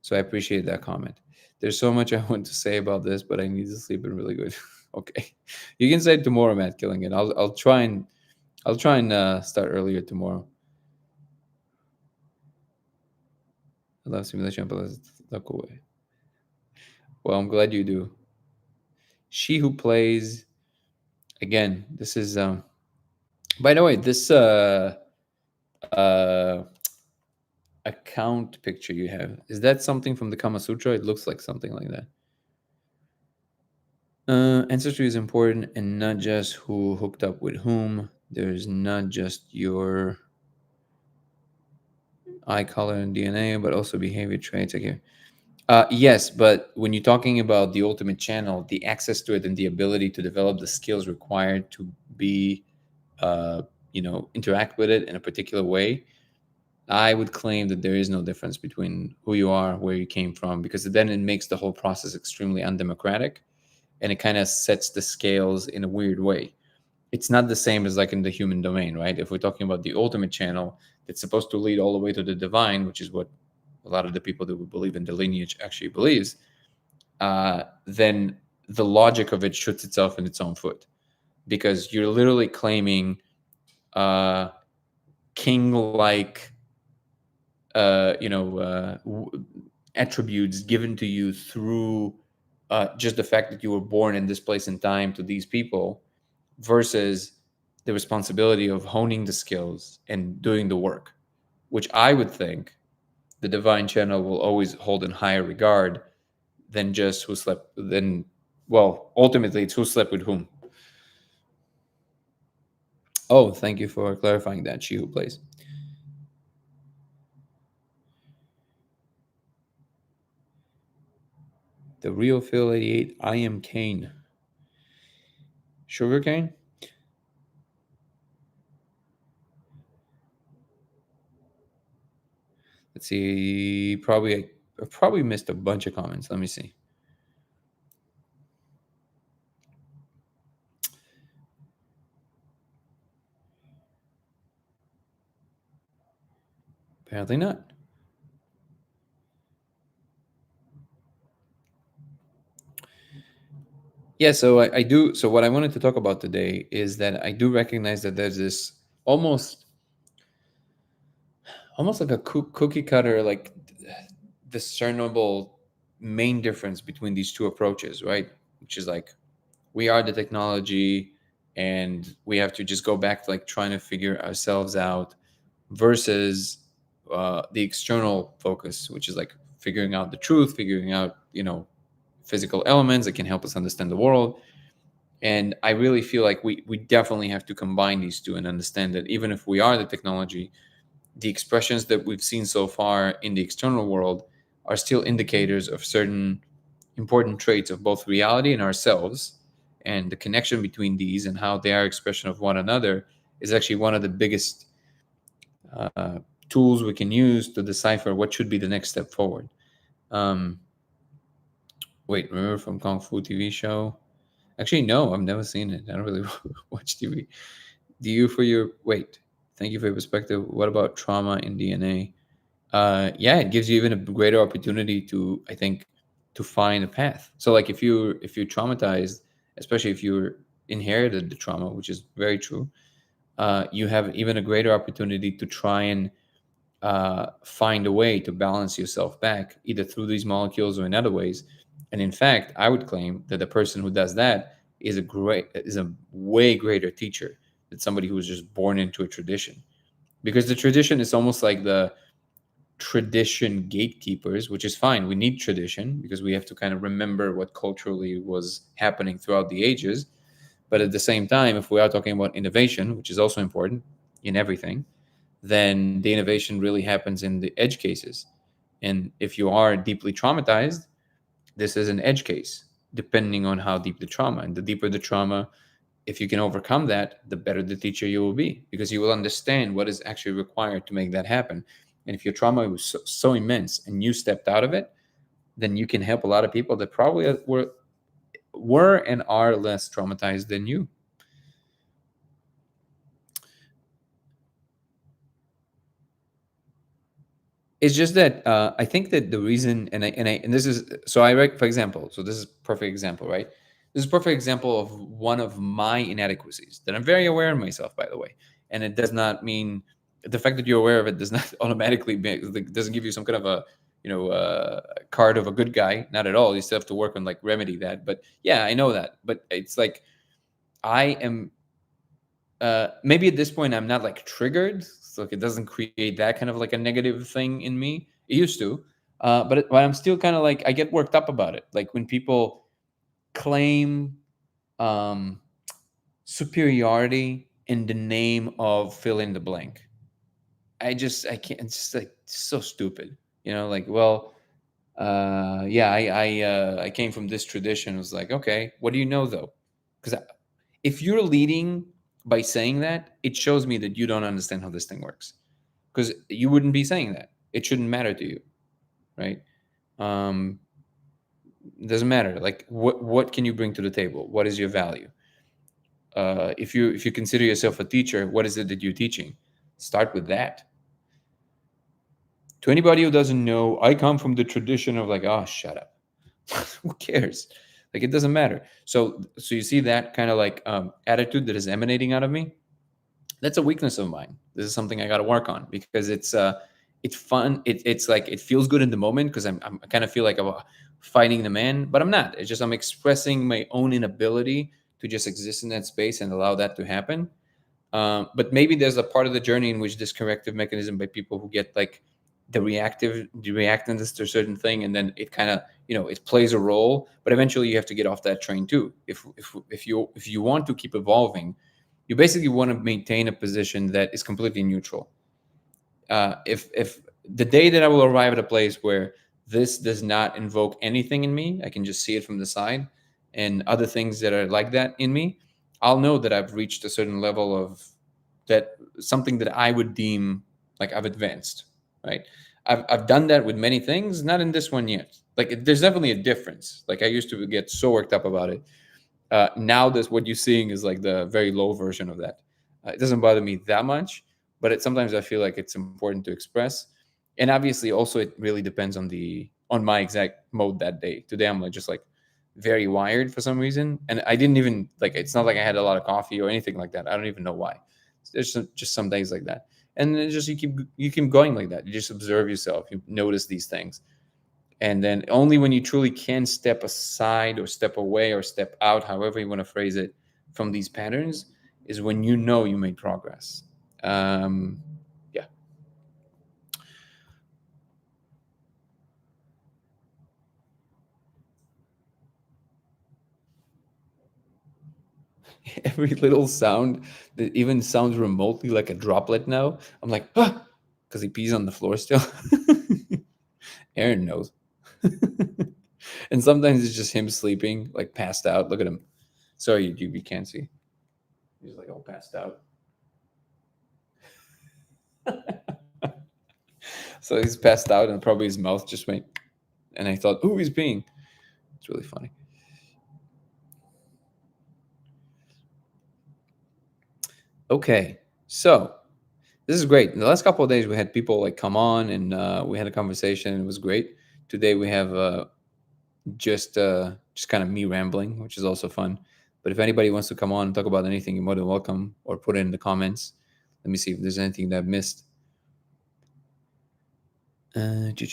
S1: So I appreciate that comment. There's so much I want to say about this, but I need to sleep in really good. Okay, you can say it tomorrow, Matt Killing it. I'll try and start earlier tomorrow. I love simulation, but let's look away. Well, I'm glad you do. She Who Plays. Again, this is by the way, this account picture you have, is that something from the Kama Sutra? It looks like something like that. Ancestry is important, and not just who hooked up with whom. There's not just your eye color and DNA, but also behavior traits. Okay. Yes, but when you're talking about the ultimate channel, the access to it and the ability to develop the skills required to be, interact with it in a particular way, I would claim that there is no difference between who you are, where you came from, because then it makes the whole process extremely undemocratic, and it kind of sets the scales in a weird way. It's not the same as in the human domain, right? If we're talking about the ultimate channel, it's supposed to lead all the way to the divine, which is what a lot of the people that would believe in the lineage actually believes, then the logic of it shoots itself in its own foot, because you're literally claiming king-like attributes given to you through just the fact that you were born in this place and time to these people, versus the responsibility of honing the skills and doing the work, which I would think the divine channel will always hold in higher regard than just ultimately it's who slept with whom. Oh, thank you for clarifying that. She Who Plays. The Real Phil 88. I am Kane. Sugar cane? Let's see. I probably missed a bunch of comments. Let me see. Apparently not. Yeah, so I do. So what I wanted to talk about today is that I do recognize that there's this almost like a cookie cutter, discernible main difference between these two approaches, right? Which is we are the technology and we have to just go back to trying to figure ourselves out, versus the external focus, which is figuring out the truth, figuring out physical elements that can help us understand the world. And I really feel we definitely have to combine these two and understand that even if we are the technology, the expressions that we've seen so far in the external world are still indicators of certain important traits of both reality and ourselves, and the connection between these and how they are expression of one another is actually one of the biggest tools we can use to decipher what should be the next step forward. Wait, remember from Kung Fu TV show? Actually, no, I've never seen it. I don't really watch TV. Thank you for your perspective. What about trauma in DNA? Yeah, it gives you even a greater opportunity to, I think, to find a path. So like if you're traumatized, especially if you inherited the trauma, which is very true, you have even a greater opportunity to try and find a way to balance yourself back, either through these molecules or in other ways. And in fact, I would claim that the person who does that is a way greater teacher than somebody who was just born into a tradition, because the tradition is almost like the tradition gatekeepers, which is fine. We need tradition because we have to kind of remember what culturally was happening throughout the ages. But at the same time, if we are talking about innovation, which is also important in everything, then the innovation really happens in the edge cases. And if you are deeply traumatized, this is an edge case, depending on how deep the trauma. And the deeper the trauma, if you can overcome that, the better the teacher you will be, because you will understand what is actually required to make that happen. And if your trauma was so immense and you stepped out of it, then you can help a lot of people that probably were and are less traumatized than you. It's just that I think that the reason, and this is so for example, so this is perfect example, right? This is a perfect example of one of my inadequacies that I'm very aware of myself, by the way. And it does not mean the fact that you're aware of it does not automatically doesn't give you some kind of a card of a good guy. Not at all. You still have to work on like remedy that. But yeah, I know that. But it's like I am maybe at this point I'm not like triggered, so like it doesn't create that kind of like a negative thing in me. It used to, but I'm still kind of like I get worked up about it. Like when people claim um, superiority in the name of fill in the blank. I can't. It's just like so stupid. Like yeah, I came from this tradition. It was like, okay, what do you know though? Because if you're leading by saying that, it shows me that you don't understand how this thing works. Because you wouldn't be saying that. It shouldn't matter to you, right? Um, it doesn't matter. Like, what can you bring to the table? What is your value? If you consider yourself a teacher, what is it that you're teaching? Start with that. To anybody who doesn't know, I come from the tradition of like, oh, shut up. Who cares? Like, it doesn't matter. So you see that kind of like attitude that is emanating out of me. That's a weakness of mine. This is something I got to work on, because it's fun. It's like it feels good in the moment because I kind of feel like I'm fighting the man, but I'm not. It's just I'm expressing my own inability to just exist in that space and allow that to happen. But maybe there's a part of the journey in which this corrective mechanism by people who get like the reactance to a certain thing, and then it kind of it plays a role. But eventually, you have to get off that train too. If you want to keep evolving, you basically want to maintain a position that is completely neutral. If the day that I will arrive at a place where this does not invoke anything in me, I can just see it from the side, and other things that are like that in me, I'll know that I've reached a certain level of that, something that I would deem like I've advanced, right? I've done that with many things, not in this one yet. Like there's definitely a difference. Like I used to get so worked up about it. Now this what you're seeing is like the very low version of that. It doesn't bother me that much, but sometimes I feel like it's important to express. And obviously, also it really depends on my exact mode that day. Today, I'm like just like very wired for some reason, and I didn't even like. It's not like I had a lot of coffee or anything like that. I don't even know why. There's just some days like that, and then just you keep going like that. You just observe yourself. You notice these things. And then only when you truly can step aside or step away or step out, however you want to phrase it, from these patterns, is when you know you made progress. Yeah. Every little sound that even sounds remotely like a droplet now, I'm like, ah, because he pees on the floor still. Aaron knows. And sometimes it's just him sleeping, like passed out. Look at him. Sorry, you can't see. He's like all passed out. So he's passed out, and probably his mouth just went. And I thought, "Ooh, he's peeing." It's really funny. Okay, so this is great. In the last couple of days, we had people like come on, and we had a conversation. It was great. Today we have just kind of me rambling, which is also fun. But if anybody wants to come on and talk about anything, you're more than welcome, or put it in the comments. Let me see if there's anything that I've missed. Okay.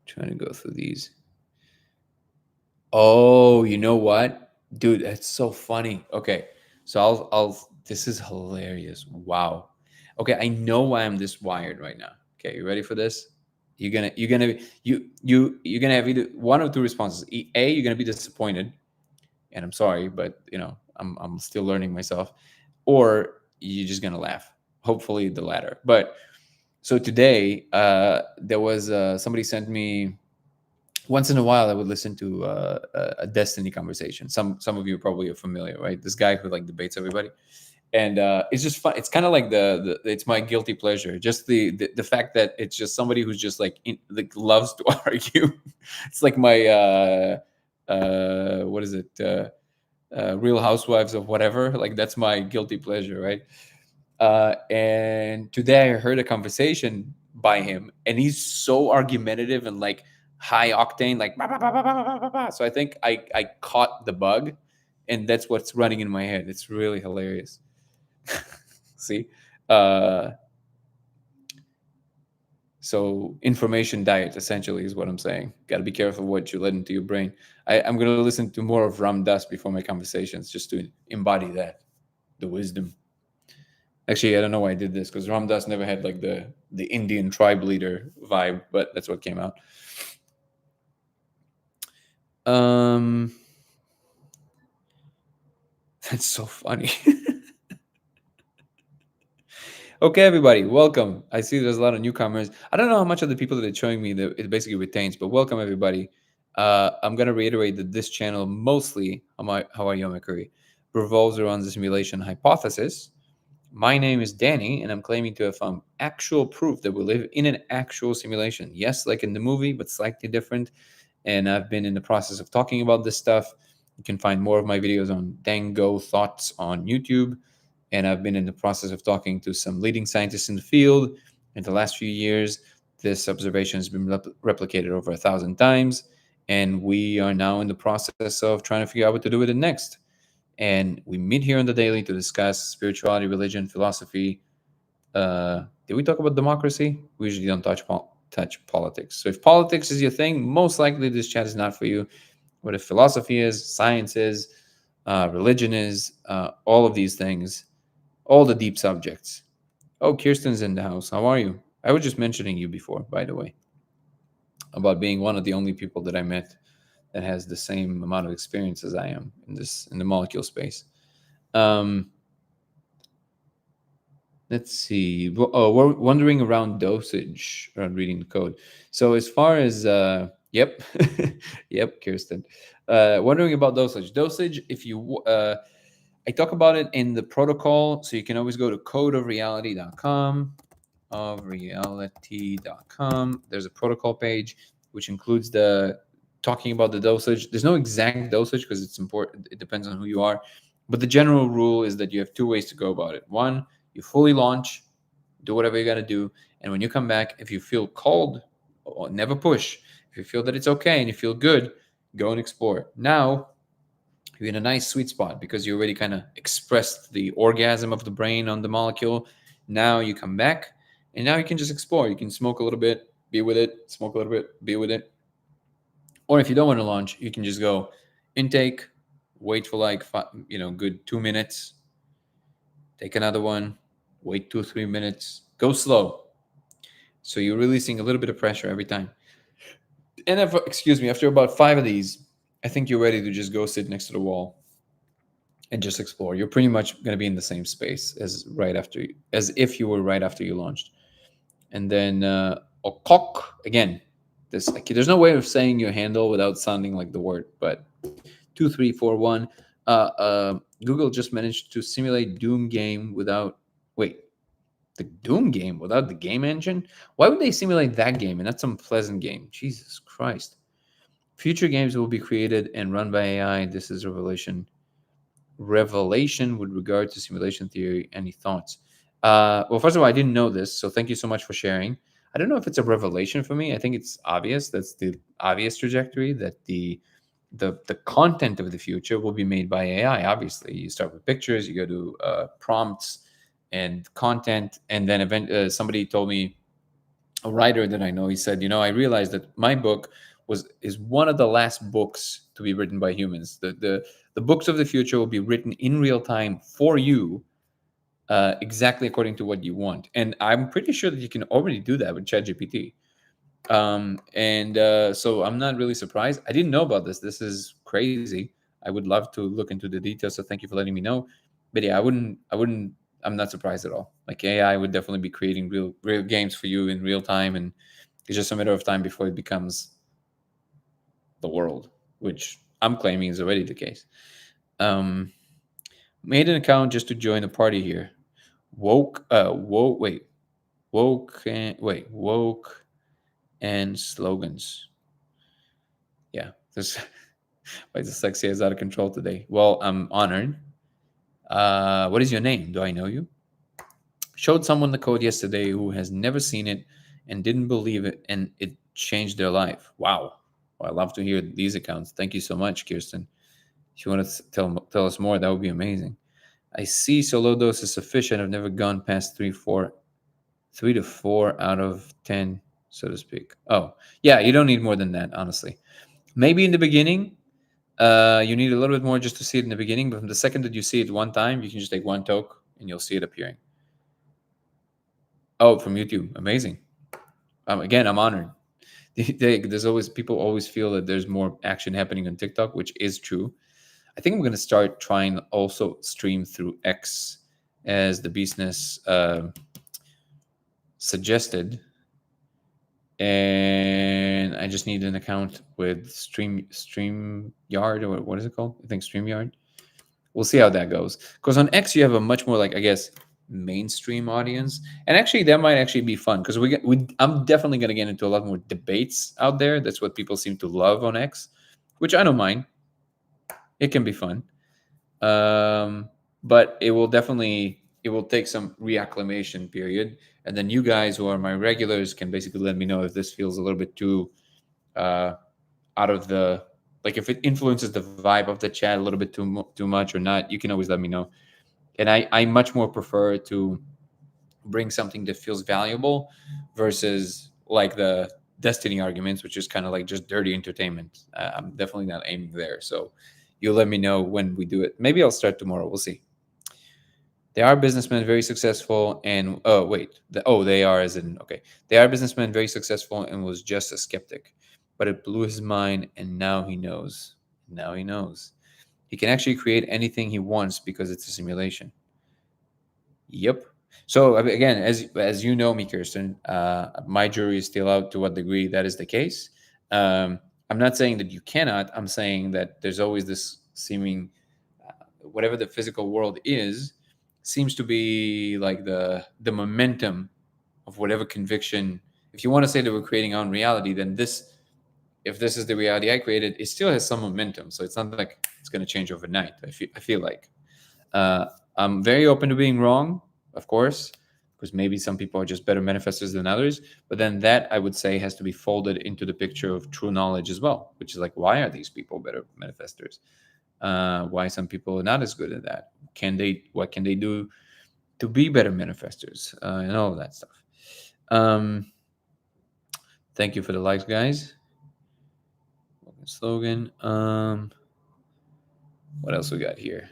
S1: Trying to go through these. Oh, you know what? Dude, that's so funny. Okay. So this is hilarious. Wow. Okay, I know why I'm this wired right now. Okay, you ready for this? You're gonna have either one of two responses. A, you're gonna be disappointed, and I'm sorry, but I'm still learning myself, or you're just gonna laugh. Hopefully the latter. But so today, there was somebody sent me. Once in a while, I would listen to a Destiny conversation. Some of you probably are familiar, right? This guy who like debates everybody, and it's just fun. It's kind of like it's my guilty pleasure. Just the fact that it's just somebody who's just like loves to argue. It's like my what is it? Real Housewives of whatever. Like that's my guilty pleasure, right? And today I heard a conversation by him, and he's so argumentative and like high octane, like bah, bah, bah, bah, bah, bah, bah, bah. So I think I caught the bug, and that's what's running in my head. It's really hilarious. See, uh, so information diet essentially is what I'm saying. Got to be careful what you let into your brain. I'm going to listen to more of Ram Dass before my conversations, just to embody that, the wisdom. Actually, I don't know why I did this, because Ram Dass never had like the Indian tribe leader vibe, but that's what came out. That's so funny. Okay, everybody, welcome. I see there's a lot of newcomers. I don't know how much of the people that are showing me that it basically retains, but welcome everybody. I'm gonna reiterate that this channel mostly, how are you, Makuri, revolves around the simulation hypothesis. My name is Danny, and I'm claiming to have found actual proof that we live in an actual simulation. Yes, like in the movie, but slightly different. And I've been in the process of talking about this stuff. You can find more of my videos on Dango Thoughts on YouTube. And I've been in the process of talking to some leading scientists in the field. In the last few years, this observation has been replicated over 1,000 times. And we are now in the process of trying to figure out what to do with it next. And we meet here on the daily to discuss spirituality, religion, philosophy. Did we talk about democracy? We usually don't touch politics. So if politics is your thing, most likely this chat is not for you. What if philosophy is, science is, religion is, all of these things, all the deep subjects. Oh, Kirsten's in the house. How are you? I was just mentioning you before, by the way, about being one of the only people that I met that has the same amount of experience as I am in the molecule space. Let's see. Oh, we're wandering around dosage around reading the code. So as far as yep, yep, Kirsten, wondering about dosage. Dosage, if you I talk about it in the protocol, so you can always go to codeofreality.com, ofreality.com. There's a protocol page which includes the talking about the dosage. There's no exact dosage because it's important. It depends on who you are, but the general rule is that you have two ways to go about it. One, you fully launch, do whatever you got to do, and when you come back, if you feel cold, never push. If you feel that it's okay and you feel good, go and explore. Now you're in a nice sweet spot because you already kind of expressed the orgasm of the brain on the molecule. Now you come back, and now you can just explore. You can smoke a little bit, be with it, smoke a little bit, be with it. Or if you don't want to launch, you can just go intake, wait for like good 2 minutes, take another one, wait 2 or 3 minutes, go slow. So you're releasing a little bit of pressure every time. And after about 5 of these, I think you're ready to just go sit next to the wall and just explore. You're pretty much going to be in the same space as if you were right after you launched. And then Okok again. this. Like, there's no way of saying your handle without sounding like the word. But 2341. Google just managed to simulate Doom game without. Wait, the Doom game without the game engine? Why would they simulate that game and not some pleasant game? Jesus Christ. Future games will be created and run by AI. This is revelation with regard to simulation theory. Any thoughts? Well, first of all, I didn't know this, so thank you so much for sharing. I don't know if it's a revelation for me. I think it's obvious. That's the obvious trajectory, that the content of the future will be made by AI. Obviously, you start with pictures, you go to prompts and content, and then somebody told me, a writer that I know, he said, I realized that my book is one of the last books to be written by humans. The books of the future will be written in real time for you, exactly according to what you want. And I'm pretty sure that you can already do that with ChatGPT. So I'm not really surprised. I didn't know about this. This is crazy. I would love to look into the details. So thank you for letting me know. But yeah, I'm not surprised at all. Like, AI would definitely be creating real games for you in real time, and it's just a matter of time before it becomes the world, which I'm claiming is already the case. Made an account just to join the party here. Woke and slogans. Yeah, this why dyslexia is out of control today. Well, I'm honored. What is your name? Do I know you? Showed someone the code yesterday who has never seen it and didn't believe it, and it changed their life. Wow. Well, I love to hear these accounts. Thank you so much, Kirsten. If you want to tell us more, that would be amazing. I see so low dose is sufficient. I've never gone past 3 to 4 out of 10, so to speak. Oh, yeah, you don't need more than that, honestly. Maybe in the beginning, you need a little bit more just to see it in the beginning, but from the second that you see it one time, you can just take one toke and you'll see it appearing. Oh, from YouTube. Amazing. Again, I'm honored. There's always, people always feel that there's more action happening on TikTok, which is true. I think I'm going to start trying also stream through X, as the business suggested. And I just need an account with StreamYard, or what is it called? I think StreamYard. We'll see how that goes. Because on X, you have a much more, like, I guess, mainstream audience, and actually that might actually be fun, because I'm definitely going to get into a lot more debates out there. That's what people seem to love on X, which I don't mind. It can be fun, but it will take some reacclimation period, and then you guys who are my regulars can basically let me know if this feels a little bit too out of the, like, if it influences the vibe of the chat a little bit too much or not. You can always let me know. And I much more prefer to bring something that feels valuable versus like the Destiny arguments, which is kind of like just dirty entertainment. I'm definitely not aiming there. So you'll let me know when we do it. Maybe I'll start tomorrow. We'll see. They are businessmen, very successful, and they are as in, okay. They are businessmen, very successful, and was just a skeptic, but it blew his mind, and now he knows. Now he knows. He can actually create anything he wants because it's a simulation. Yep. So again, as you know me, Kirsten, my jury is still out to what degree that is the case. I'm not saying that you cannot. I'm saying that there's always this seeming, whatever the physical world is, seems to be like the momentum of whatever conviction. If you want to say that we're creating our own reality, then if this is the reality I created, it still has some momentum. So it's not like it's going to change overnight. I feel like I'm very open to being wrong, of course, because maybe some people are just better manifestors than others. But then that, I would say, has to be folded into the picture of true knowledge as well, which is like, why are these people better manifestors? Why some people are not as good at that? What can they do to be better manifestors? And all of that stuff. Thank you for the likes, guys. Slogan. What else we got here?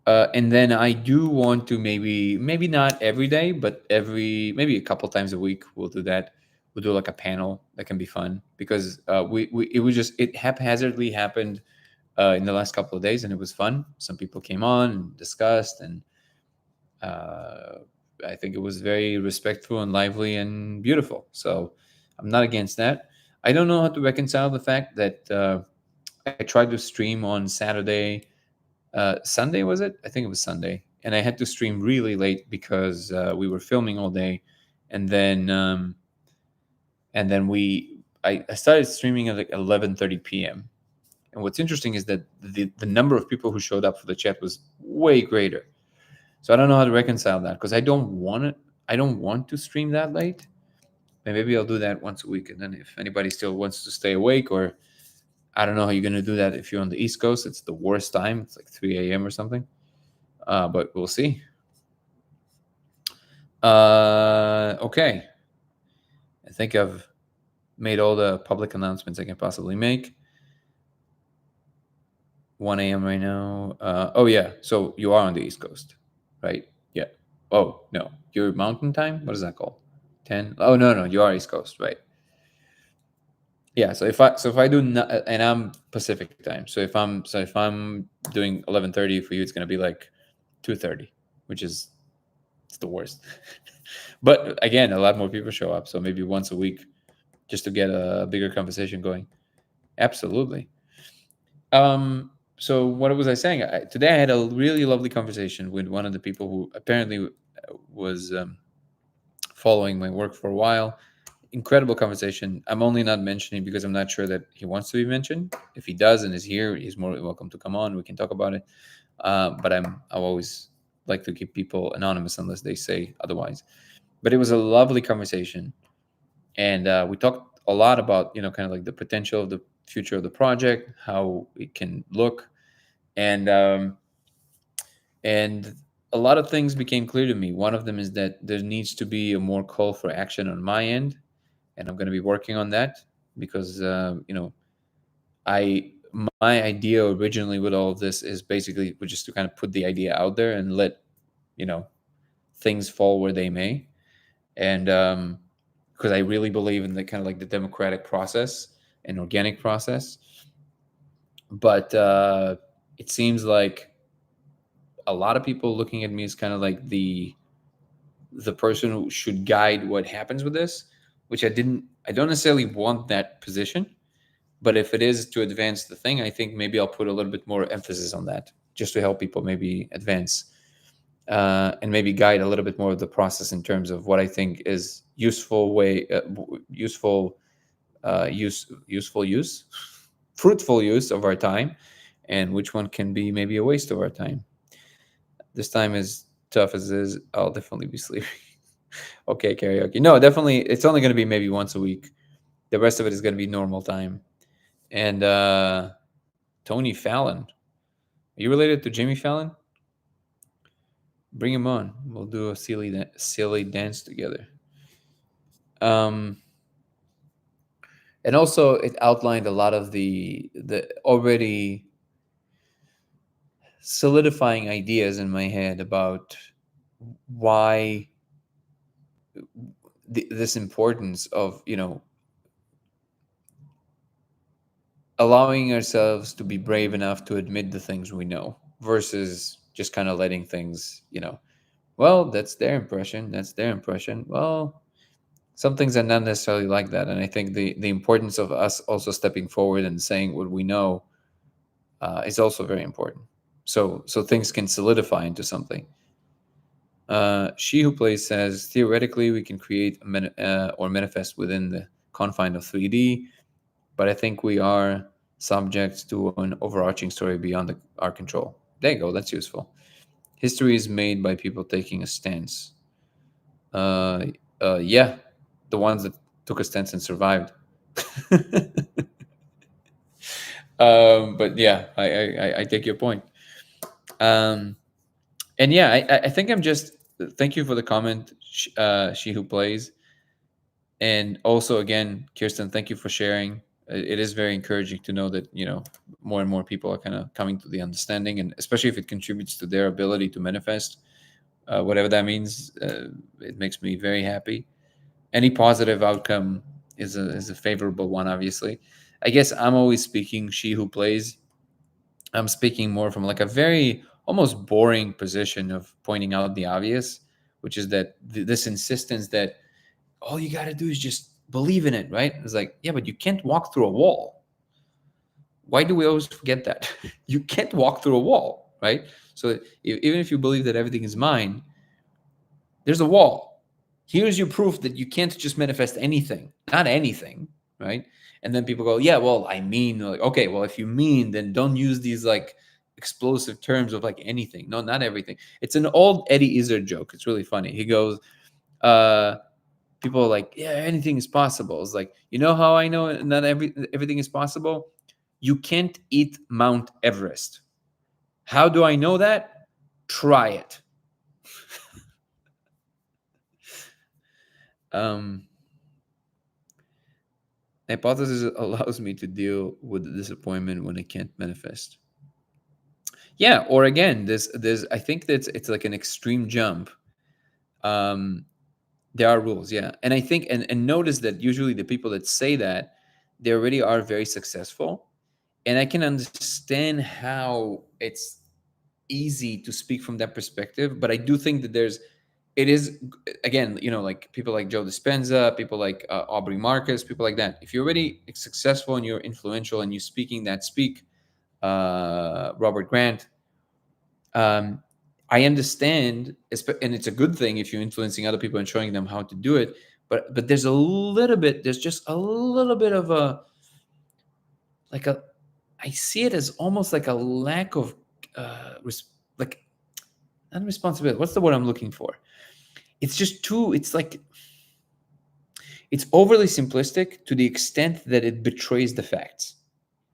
S1: And then I do want to maybe not every day, but maybe a couple times a week we'll do that. We'll do like a panel that can be fun, because it haphazardly happened in the last couple of days, and it was fun. Some people came on and discussed, and I think it was very respectful and lively and beautiful. So I'm not against that. I don't know how to reconcile the fact that I tried to stream on Saturday, Sunday was it? I think it was Sunday, and I had to stream really late because we were filming all day, and then I started streaming at like 11:30 p.m. And what's interesting is that the number of people who showed up for the chat was way greater. So I don't know how to reconcile that because I don't want to stream that late. And maybe I'll do that once a week, and then if anybody still wants to stay awake, or I don't know how you're going to do that if you're on the East Coast. It's the worst time. It's like 3 a.m. or something. But we'll see. Okay. I think I've made all the public announcements I can possibly make. 1 a.m. right now. Oh, yeah. So you are on the East Coast, right? Yeah. Oh, no. You're Mountain Time? What is that called? 10? Oh, no. You are East Coast, right? Yeah. So if I do not, and I'm Pacific Time. So if I'm doing 11:30 for you, it's gonna be like 2:30, which is it's the worst. But again, a lot more people show up, so maybe once a week, just to get a bigger conversation going. Absolutely. So what was I saying? Today I had a really lovely conversation with one of the people who apparently was following my work for a while. Incredible conversation. I'm only not mentioning because I'm not sure that he wants to be mentioned. If he does and is here, he's more than welcome to come on. We can talk about it. But I always like to keep people anonymous unless they say otherwise. But it was a lovely conversation, and we talked a lot about kind of like the potential of the future of the project, how it can look, and and a lot of things became clear to me. One of them is that there needs to be a more call for action on my end, and I'm going to be working on that because I my idea originally with all of this is basically just to kind of put the idea out there and let things fall where they may, and because I really believe in the kind of like the democratic process and organic process, but it seems like a lot of people looking at me as kind of like the person who should guide what happens with this, which I don't necessarily want that position. But if it is to advance the thing, I think maybe I'll put a little bit more emphasis on that just to help people maybe advance and maybe guide a little bit more of the process in terms of what I think is useful fruitful use of our time, and which one can be maybe a waste of our time. This time, as tough as it is, I'll definitely be sleeping. Okay, karaoke. No, definitely, it's only going to be maybe once a week. The rest of it is going to be normal time. And Tony Fallon. Are you related to Jimmy Fallon? Bring him on. We'll do a silly dance together. And also, it outlined a lot of the already solidifying ideas in my head about why this importance of allowing ourselves to be brave enough to admit the things we know versus just kind of letting things, well, that's their impression. Well, some things are not necessarily like that. And I think the importance of us also stepping forward and saying what we know is also very important. So things can solidify into something. She Who Plays says, theoretically, we can create or manifest within the confine of 3D, but I think we are subject to an overarching story beyond our control. There you go. That's useful. History is made by people taking a stance. Yeah, the ones that took a stance and survived. But yeah, I take your point. And yeah, I think I'm just. Thank you for the comment, She Who Plays, and also again, Kirsten, thank you for sharing. It is very encouraging to know that more and more people are kind of coming to the understanding, and especially if it contributes to their ability to manifest, whatever that means. It makes me very happy. Any positive outcome is a favorable one. Obviously, I guess I'm always speaking. She Who Plays. I'm speaking more from like a very almost boring position of pointing out the obvious, which is that this insistence that all you got to do is just believe in it, right? It's like, yeah, but you can't walk through a wall. Why do we always forget that? You can't walk through a wall, right? So even if you believe that everything is mine, there's a wall. Here's your proof that you can't just manifest anything, not anything, right? And then people go, yeah, well, I mean, like, okay, well, if you mean, then don't use these like explosive terms of like anything. No, not everything. It's an old Eddie Izzard joke. It's really funny. He goes, people are like, yeah, anything is possible. It's like, you know how I know not everything is possible? You can't eat Mount Everest. How do I know that? Try it. Hypothesis allows me to deal with the disappointment when I can't manifest. Yeah, or again, there's I think that it's like an extreme jump. Um, there are rules, yeah, and I think and notice that usually the people that say that they already are very successful, and I can understand how it's easy to speak from that perspective, but I do think that it is, again, like people like Joe Dispenza, people like Aubrey Marcus, people like that. If you're already successful and you're influential and you're speaking that speak, Robert Grant, um, I understand, and it's a good thing if you're influencing other people and showing them how to do it. But there's just a little bit of a like a I see it as almost like a lack of like not responsibility. What's the word I'm looking for? It's just too. It's like it's overly simplistic to the extent that it betrays the facts.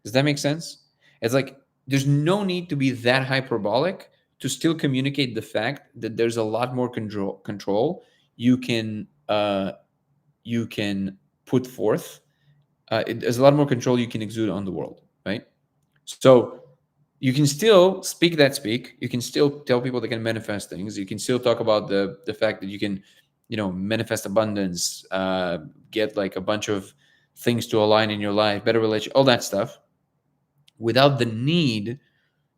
S1: Does that make sense? It's like there's no need to be that hyperbolic to still communicate the fact that there's a lot more control you can put forth. There's a lot more control you can exude on the world, right? So you can still speak that speak. You can still tell people they can manifest things. You can still talk about the fact that you can, manifest abundance, get like a bunch of things to align in your life, better relation, all that stuff, without the need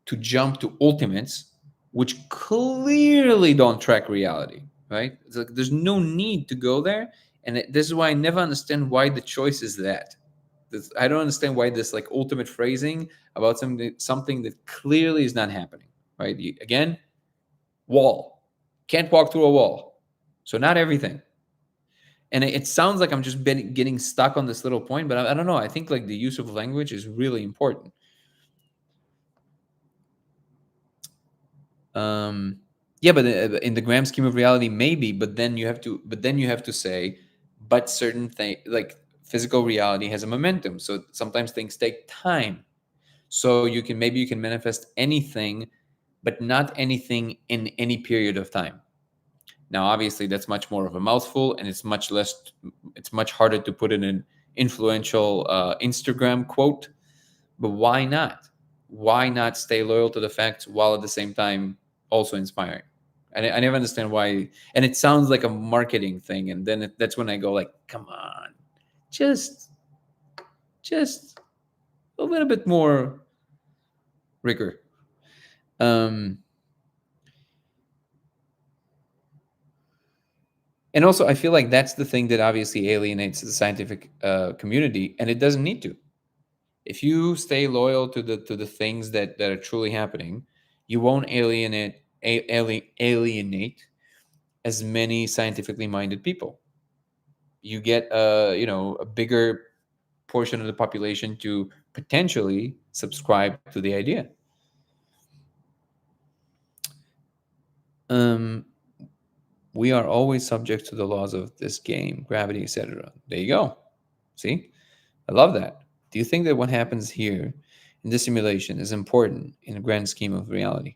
S1: to jump to ultimates, which clearly don't track reality, right? It's like there's no need to go there, and this is why I never understand why the choice is that. I don't understand why this like ultimate phrasing about something that clearly is not happening, right? Again, wall, can't walk through a wall, so not everything. And it sounds like I'm just getting stuck on this little point, but I don't know. I think like the use of language is really important. Yeah, but in the grand scheme of reality, maybe. But then you have to say, but certain thing like physical reality has a momentum. So sometimes things take time. So maybe you can manifest anything, but not anything in any period of time. Now, obviously, that's much more of a mouthful, and it's much harder to put in an influential Instagram quote. But why not? Why not stay loyal to the facts while at the same time also inspiring? I never understand why. And it sounds like a marketing thing, and then that's when I go like, come on, just a little bit more rigor. And also, I feel like that's the thing that obviously alienates the scientific community, and it doesn't need to. If you stay loyal to the things that are truly happening, you won't alienate as many scientifically minded people. You get a bigger portion of the population to potentially subscribe to the idea. We are always subject to the laws of this game, gravity, etc. There you go. See, I love that. Do you think that what happens here in this simulation is important in the grand scheme of reality?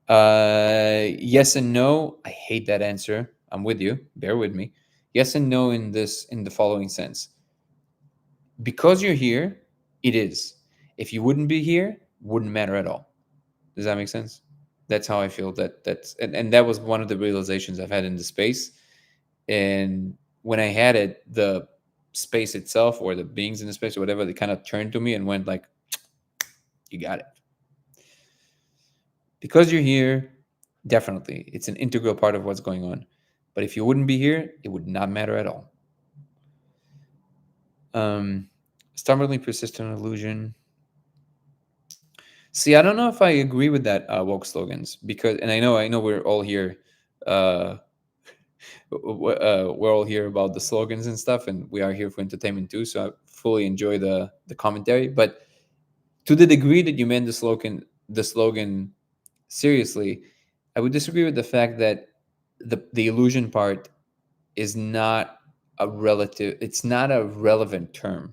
S1: Yes and no. I hate that answer. I'm with you. Bear with me. Yes and no in the following sense. Because you're here, it is. If you wouldn't be here, wouldn't matter at all. Does that make sense? That's how I feel. And that was one of the realizations I've had in the space. And when I had it, the space itself or the beings in the space or whatever, they kind of turned to me and went like, you got it. Because you're here, definitely, it's an integral part of what's going on. But if you wouldn't be here, it would not matter at all. Stubbornly persistent illusion. See, I don't know if I agree with that woke slogans, because, and I know we're all here, uh, we're all here about the slogans and stuff, and we are here for entertainment too. So I fully enjoy the commentary, but to the degree that you meant the slogan seriously, I would disagree with the fact that the illusion part is not it's not a relevant term,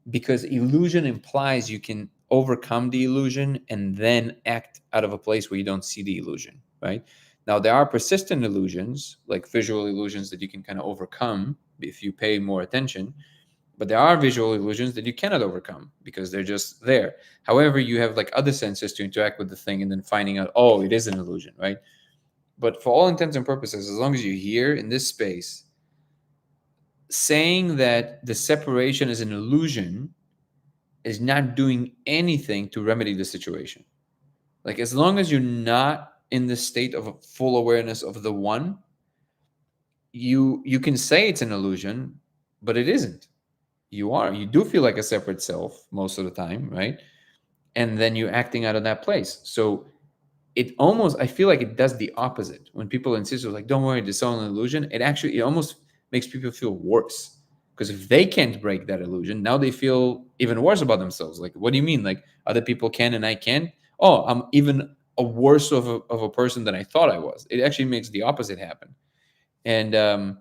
S1: because illusion implies you can overcome the illusion and then act out of a place where you don't see the illusion, right? Now, there are persistent illusions, like visual illusions, that you can kind of overcome if you pay more attention, but there are visual illusions that you cannot overcome because they're just there. However, you have like other senses to interact with the thing and then finding out, oh, it is an illusion, right? But for all intents and purposes, as long as you're here in this space, saying that the separation is an illusion is not doing anything to remedy the situation. Like, as long as you're not in the state of full awareness of the one, you can say it's an illusion, but it isn't. You do feel like a separate self most of the time, right? And then you're acting out of that place. So I feel like it does the opposite. When people insist, like, don't worry, it's all an illusion, it almost makes people feel worse, because if they can't break that illusion, now they feel even worse about themselves. Like, what do you mean, like, other people can and I can't? Oh, I'm even a worse of a person than I thought I was. It actually makes the opposite happen. And um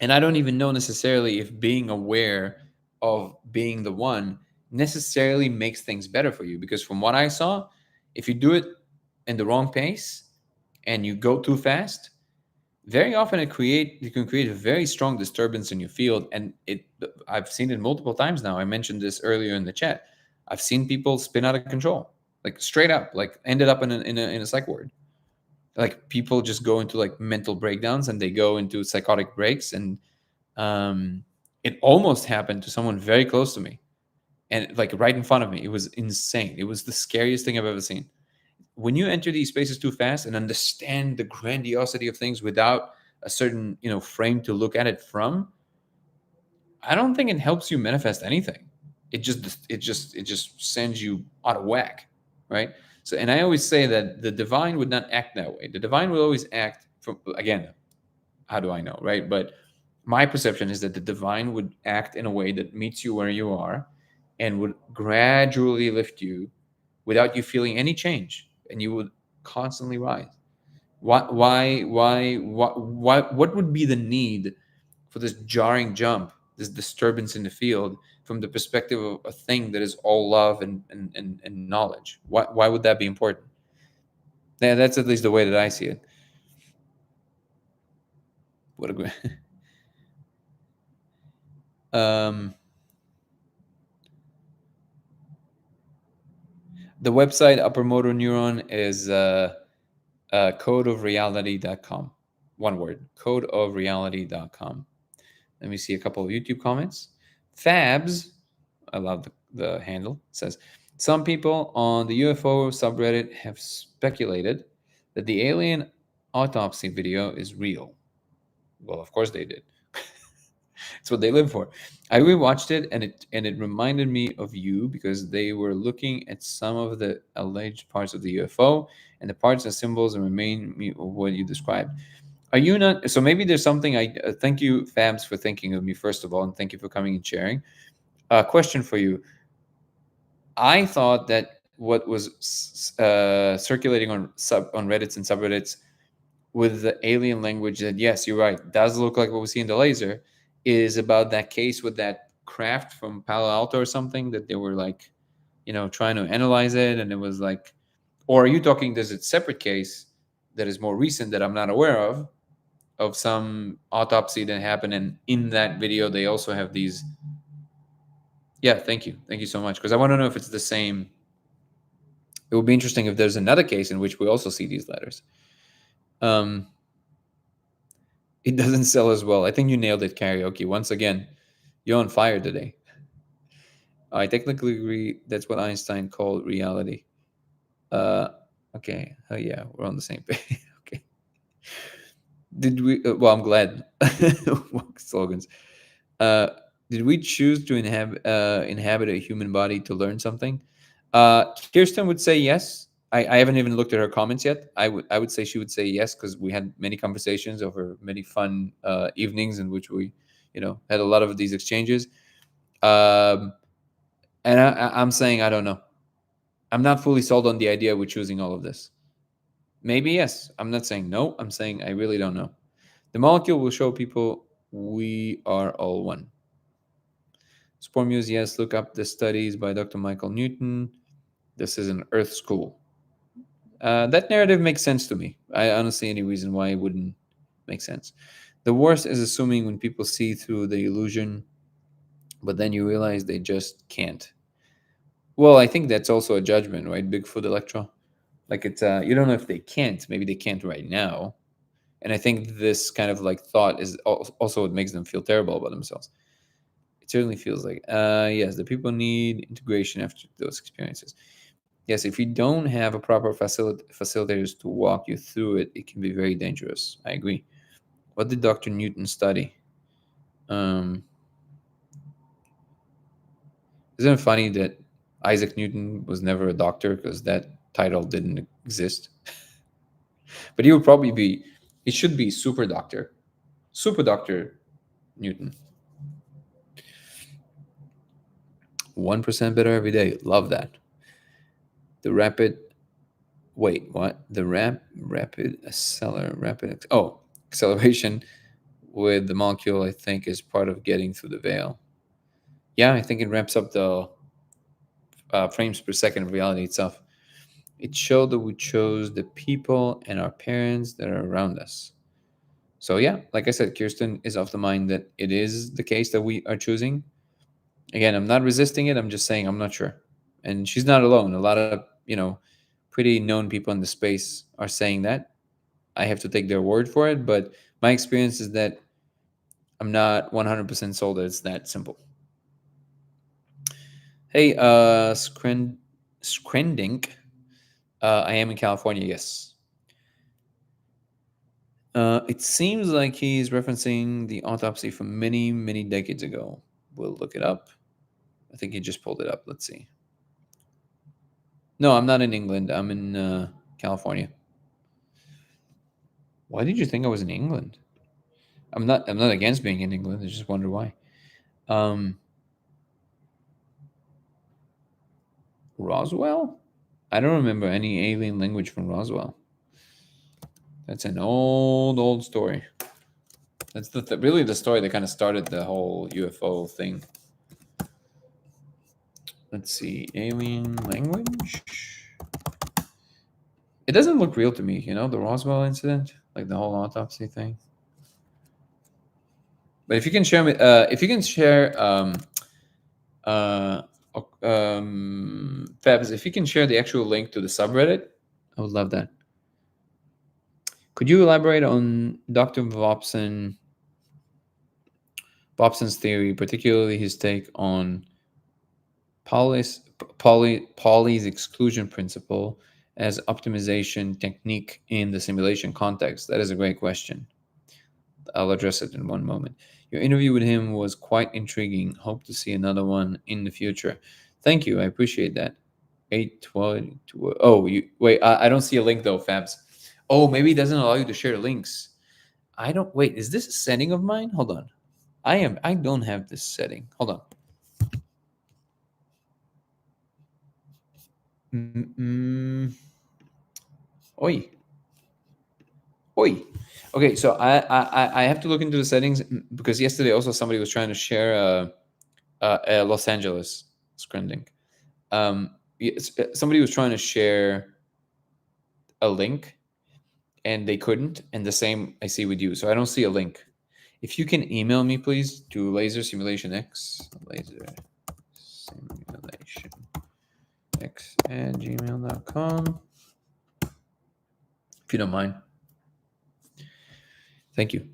S1: and I don't even know necessarily if being aware of being the one necessarily makes things better for you, because from what I saw, if you do it in the wrong pace and you go too fast, very often you can create a very strong disturbance in your field. And I've seen it multiple times now. I mentioned this earlier in the chat. I've seen people spin out of control, like straight up, like ended up in a psych ward. Like, people just go into like mental breakdowns and they go into psychotic breaks. And it almost happened to someone very close to me, and like right in front of me. It was insane. It was the scariest thing I've ever seen. When you enter these spaces too fast and understand the grandiosity of things without a certain frame to look at it from, I don't think it helps you manifest anything. It just sends you out of whack, right? So, and I always say that the divine would not act that way. The divine will always act from, again, how do I know, right? But my perception is that the divine would act in a way that meets you where you are and would gradually lift you without you feeling any change, and you would constantly rise. What would be the need for this jarring jump, this disturbance in the field, from the perspective of a thing that is all love and knowledge? Why would that be important? Yeah, that's at least the way that I see it. What a great the website Upper Motor Neuron is codeofreality.com. One word, codeofreality.com. Let me see a couple of YouTube comments. Fabs, I love the handle, says, some people on the UFO subreddit have speculated that the alien autopsy video is real. Well, of course they did. It's what they live for. I rewatched it, and it reminded me of you, because they were looking at some of the alleged parts of the UFO, and the parts and symbols and remind me of what you described. Are you not? So maybe there's something. I thank you, Fabs, for thinking of me first of all, and thank you for coming and sharing. Question for you. I thought that what was circulating on Reddits and subreddits with the alien language, that, yes, you're right, does look like what we see in the laser, is about that case with that craft from Palo Alto or something, that they were like, trying to analyze it, and it was like, or are you talking, there's a separate case that is more recent that I'm not aware of some autopsy that happened, and in that video they also have these. Yeah, thank you so much, because I want to know if it's the same. It would be interesting if there's another case in which we also see these letters. It doesn't sell as well. I think you nailed it, karaoke. Once again, you're on fire today. I technically agree. That's what Einstein called reality. Okay. Oh yeah, we're on the same page. Okay. Did we? Well, I'm glad. Slogans. Did we choose to inhabit a human body to learn something? Kirsten would say yes. I haven't even looked at her comments yet. I would say she would say yes, because we had many conversations over many fun evenings in which we, had a lot of these exchanges. Um, and I'm saying I don't know. I'm not fully sold on the idea we're choosing all of this. Maybe yes. I'm not saying no. I'm saying I really don't know. The molecule will show people we are all one. Spore Muse, yes, look up the studies by Dr. Michael Newton. This is an Earth school. That narrative makes sense to me. I don't see any reason why it wouldn't make sense. The worst is assuming when people see through the illusion, but then you realize they just can't. Well, I think that's also a judgment, right? Bigfoot Electro. Like it's you don't know if they can't. Maybe they can't right now. And I think this kind of like thought is also what makes them feel terrible about themselves. It certainly feels like yes, the people need integration after those experiences. Yes, if you don't have a proper facilitators to walk you through it, it can be very dangerous. I agree. What did Dr. Newton study? Um, isn't it funny that Isaac Newton was never a doctor because that title didn't exist? But he would probably be, it should be super doctor Newton. 1% better every day. Love that. The rapid, wait, what? The acceleration with the molecule, I think, is part of getting through the veil. Yeah, I think it ramps up the frames per second of reality itself. It showed that we chose the people and our parents that are around us. So yeah, like I said, Kirsten is of the mind that it is the case that we are choosing. Again, I'm not resisting it. I'm just saying I'm not sure. And she's not alone. A lot of, pretty known people in the space are saying that. I have to take their word for it, but my experience is that I'm not 100% sold that it's that simple. Hey, Screndink. I am in California, yes. It seems like he's referencing the autopsy from many, many decades ago. We'll look it up. I think he just pulled it up. Let's see. No, I'm not in England. I'm in California. Why did you think I was in England? I'm not. I'm not against being in England. I just wonder why. Roswell? I don't remember any alien language from Roswell. That's an old story. That's really the story that kind of started the whole UFO thing. Let's see, alien language. It doesn't look real to me, the Roswell incident, like the whole autopsy thing. But if you can share, Fabs, if you can share the actual link to the subreddit, I would love that. Could you elaborate on Dr. Vopson's theory, particularly his take on Pauli's exclusion principle as optimization technique in the simulation context? That is a great question. I'll address it in one moment. Your interview with him was quite intriguing. Hope to see another one in the future. Thank you. I appreciate that. 812. Oh, wait. I don't see a link though, Fabs. Oh, maybe it doesn't allow you to share links. I don't. Wait. Is this a setting of mine? Hold on. I don't have this setting. Hold on. Oi. Okay, so I have to look into the settings because yesterday also somebody was trying to share a Los Angeles screening. Somebody was trying to share a link and they couldn't, and the same I see with you. So I don't see a link. If you can email me, please, to laser simulation x at gmail.com, if you don't mind. Thank you.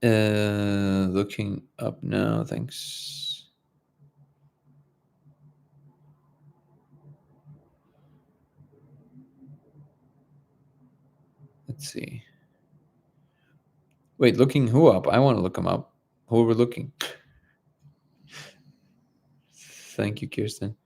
S1: Looking up now. Thanks. Let's see. Wait, looking who up? I want to look him up. who we're looking. Thank you, Kirsten.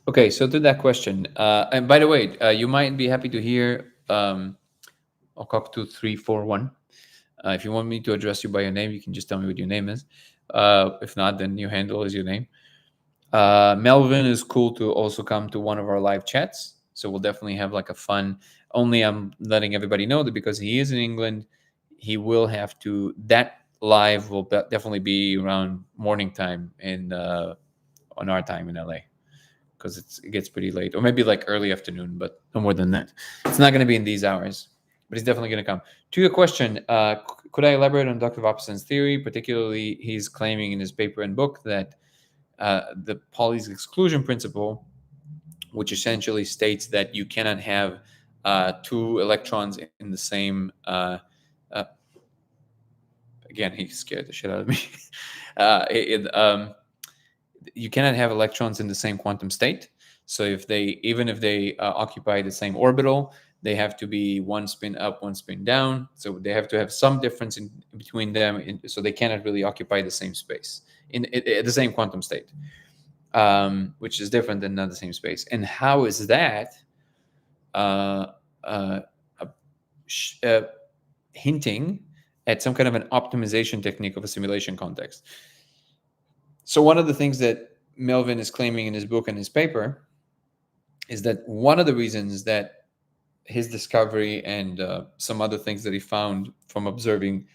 S1: Okay, so to that question, and by the way, you might be happy to hear Okok2341. If you want me to address you by your name, you can just tell me what your name is. If not, then your handle is your name. Melvin is cool to also come to one of our live chats. So we'll definitely have like a fun. Only I'm letting everybody know that because he is in England, he will have to. That live will definitely be around morning time in on our time in LA, because it gets pretty late, or maybe like early afternoon, but no more than that. It's not going to be in these hours, but he's definitely going to come. To your question, could I elaborate on Dr. Vopson's theory? Particularly, he's claiming in his paper and book that the Pauli's exclusion principle, which essentially states that you cannot have two electrons in the same. Again, he scared the shit out of me. You cannot have electrons in the same quantum state. So even if they occupy the same orbital, they have to be one spin up, one spin down. So they have to have some difference in between them, so they cannot really occupy the same space in the same quantum state, which is different than not the same space. And how is that hinting at some kind of an optimization technique of a simulation context? So one of the things that Melvin is claiming in his book and his paper is that one of the reasons that his discovery and some other things that he found from observing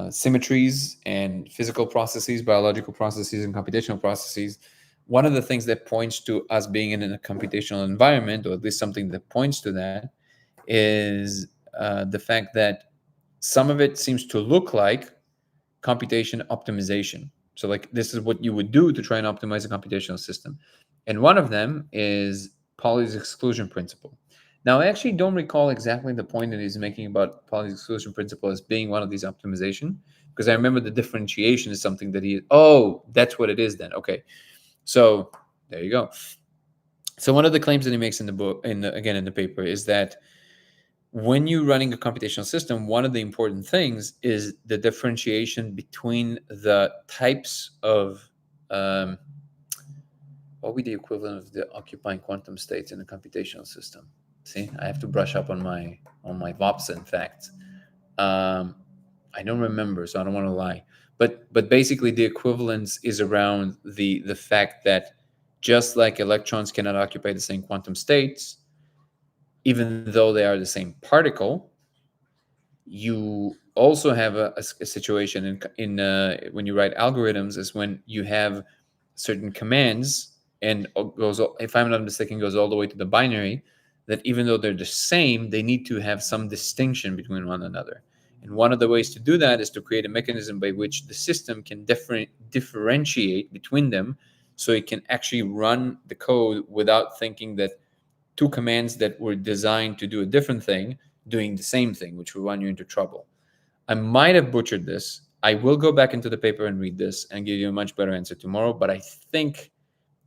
S1: symmetries and physical processes, biological processes, and computational processes, one of the things that points to us being in a computational environment, or at least something that points to that, is the fact that some of it seems to look like computation optimization. So like this is what you would do to try and optimize a computational system. And one of them is Pauli's exclusion principle. Now, I actually don't recall exactly the point that he's making about Pauli's exclusion principle as being one of these optimization, because I remember the differentiation is something that that's what it is then. Okay. So there you go. So one of the claims that he makes in the book, again in the paper, is that when you're running a computational system, one of the important things is the differentiation between the types of what would be the equivalent of the occupying quantum states in a computational system. See, I have to brush up on my Vopson facts. I don't remember, so I don't want to lie. But basically, the equivalence is around the fact that just like electrons cannot occupy the same quantum states, even though they are the same particle, you also have a situation in when you write algorithms is when you have certain commands, and goes, if I'm not mistaken, goes all the way to the binary, that even though they're the same, they need to have some distinction between one another. And one of the ways to do that is to create a mechanism by which the system can differentiate between them, so it can actually run the code without thinking that two commands that were designed to do a different thing doing the same thing, which will run you into trouble. I might have butchered this. I will go back into the paper and read this and give you a much better answer tomorrow, but I think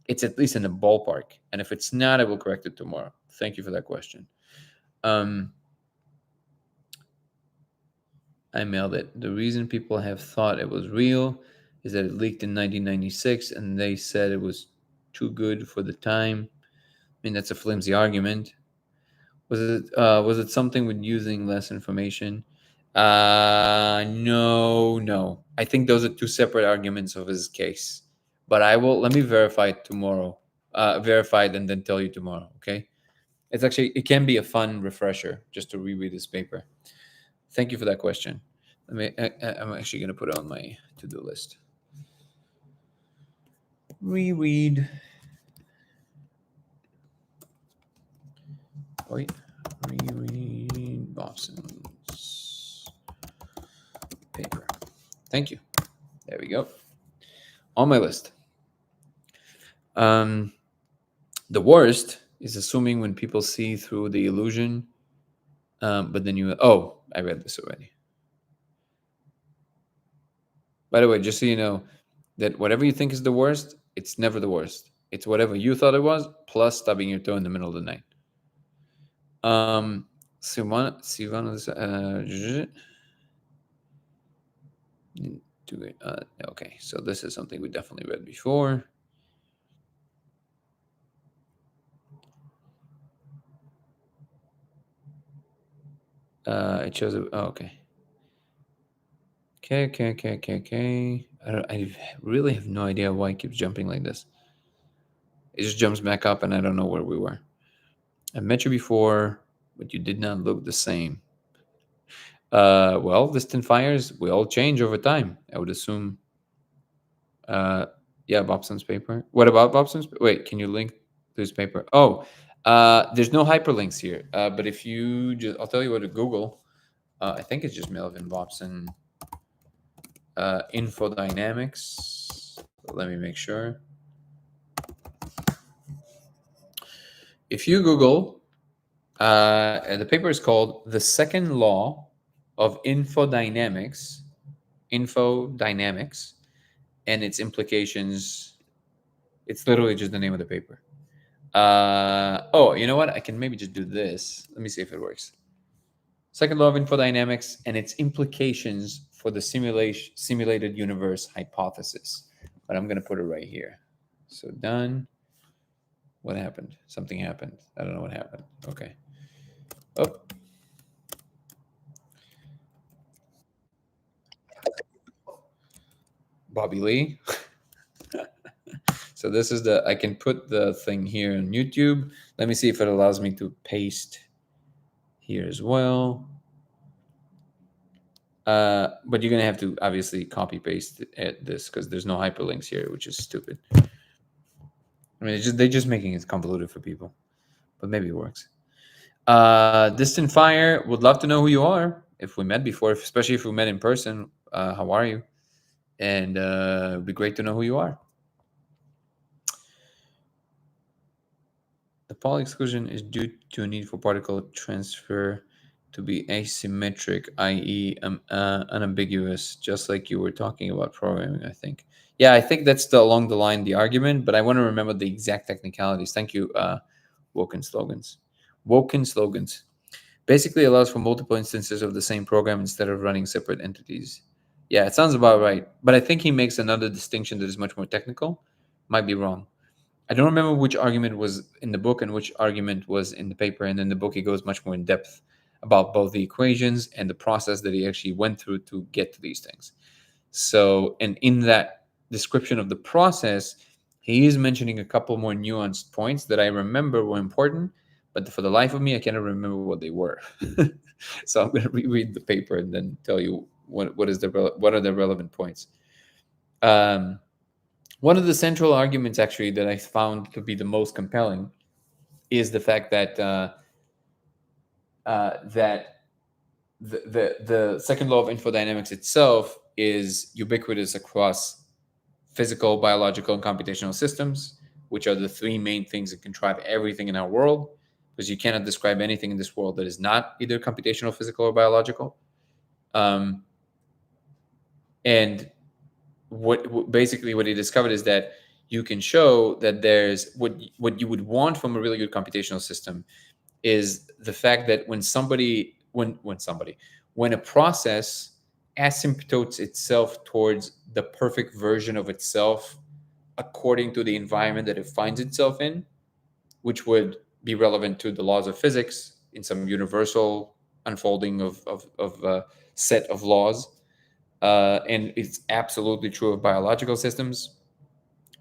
S1: it's at least in the ballpark. And if it's not, I will correct it tomorrow. Thank you for that question. I mailed it. The reason people have thought it was real is that it leaked in 1996 and they said it was too good for the time. I mean, that's a flimsy argument. Was it something with using less information? No. I think those are two separate arguments of his case. But let me verify it tomorrow. Verify it and then tell you tomorrow. Okay. It can be a fun refresher just to reread this paper. Thank you for that question. I'm actually going to put it on my to-do list. Reread. Reread Vopson's paper. Thank you. There we go. On my list. The worst is assuming when people see through the illusion, but then I read this already. By the way, just so you know, that whatever you think is the worst, It's never the worst. It's whatever you thought it was, plus stubbing your toe in the middle of the night. Okay, so this is something we definitely read before. It shows. Okay. Okay. I really have no idea why it keeps jumping like this. It just jumps back up, and I don't know where we were. I met you before, but you did not look the same. Well, distant fires, we all change over time, I would assume. Yeah, Bobson's paper. What about Bobson's? Wait, can you link to his paper? Oh, there's no hyperlinks here. But if you just, I'll tell you what to Google. I think it's just Melvin Bobson infodynamics. Let me make sure. If you Google, the paper is called "The Second Law of Infodynamics," and its implications. It's literally just the name of the paper. Oh, you know what? I can maybe just do this. Let me see if it works. Second law of infodynamics and its implications for the simulated universe hypothesis. But I'm going to put it right here. So done. What happened? Something happened. I don't know what happened. Okay. Oh. Bobby Lee. So this is I can put the thing here on YouTube. Let me see if it allows me to paste here as well. But you're going to have to obviously copy paste this because there's no hyperlinks here, which is stupid. I mean, they're just making it convoluted for people, but maybe it works. Distant Fire, would love to know who you are. If we met before, especially if we met in person, how are you? And it'd be great to know who you are. The Pauli exclusion is due to a need for particle transfer to be asymmetric, i.e., unambiguous, just like you were talking about programming, I think. Yeah, I think that's along the line, the argument, but I want to remember the exact technicalities. Thank you, Woken Slogans. Woken Slogans basically allows for multiple instances of the same program instead of running separate entities. Yeah, it sounds about right, but I think he makes another distinction that is much more technical. Might be wrong. I don't remember which argument was in the book and which argument was in the paper. And in the book, he goes much more in depth about both the equations and the process that he actually went through to get to these things. So, and in that description of the process, he is mentioning a couple more nuanced points that I remember were important, but for the life of me, I cannot remember what they were. So I'm going to reread the paper and then tell you what are the relevant points. One of the central arguments, actually, that I found to be the most compelling is the fact that that the second law of infodynamics itself is ubiquitous across physical, biological, and computational systems, which are the three main things that can drive everything in our world, because you cannot describe anything in this world that is not either computational, physical, or biological. And basically what he discovered is that you can show that there's what you would want from a really good computational system is the fact that when a process asymptotes itself towards the perfect version of itself according to the environment that it finds itself in, which would be relevant to the laws of physics in some universal unfolding of a set of laws. And it's absolutely true of biological systems.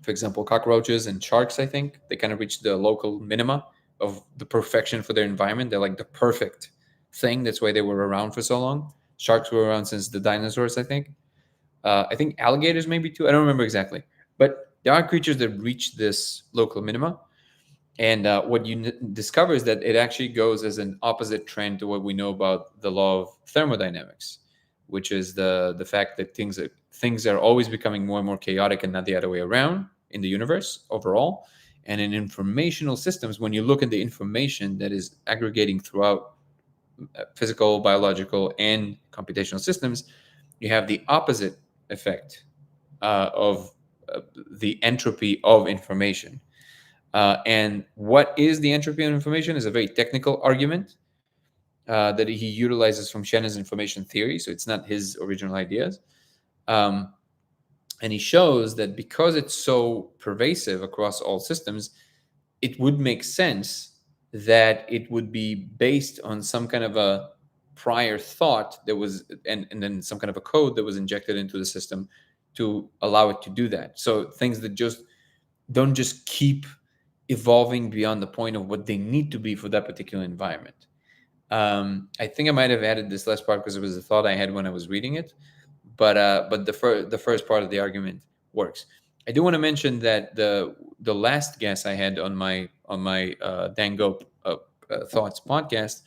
S1: For example, cockroaches and sharks, I think, they kind of reach the local minima of the perfection for their environment. They're like the perfect thing. That's why they were around for so long. Sharks were around since the dinosaurs, I think. I think alligators maybe too. I don't remember exactly. But there are creatures that reach this local minima. And what you discover is that it actually goes as an opposite trend to what we know about the law of thermodynamics, which is the fact that things are always becoming more and more chaotic and not the other way around in the universe overall. And in informational systems, when you look at the information that is aggregating throughout physical, biological, and computational systems, you have the opposite effect of the entropy of information. And what is the entropy of information is a very technical argument that he utilizes from Shannon's information theory. So it's not his original ideas. And he shows that because it's so pervasive across all systems, it would make sense that it would be based on some kind of a prior thought that was, and then some kind of a code that was injected into the system to allow it to do that. So things that just don't just keep evolving beyond the point of what they need to be for that particular environment. I think I might have added this last part because it was a thought I had when I was reading it, but the first part of the argument works. I do want to mention that the last guest I had on my Dango Thoughts podcast,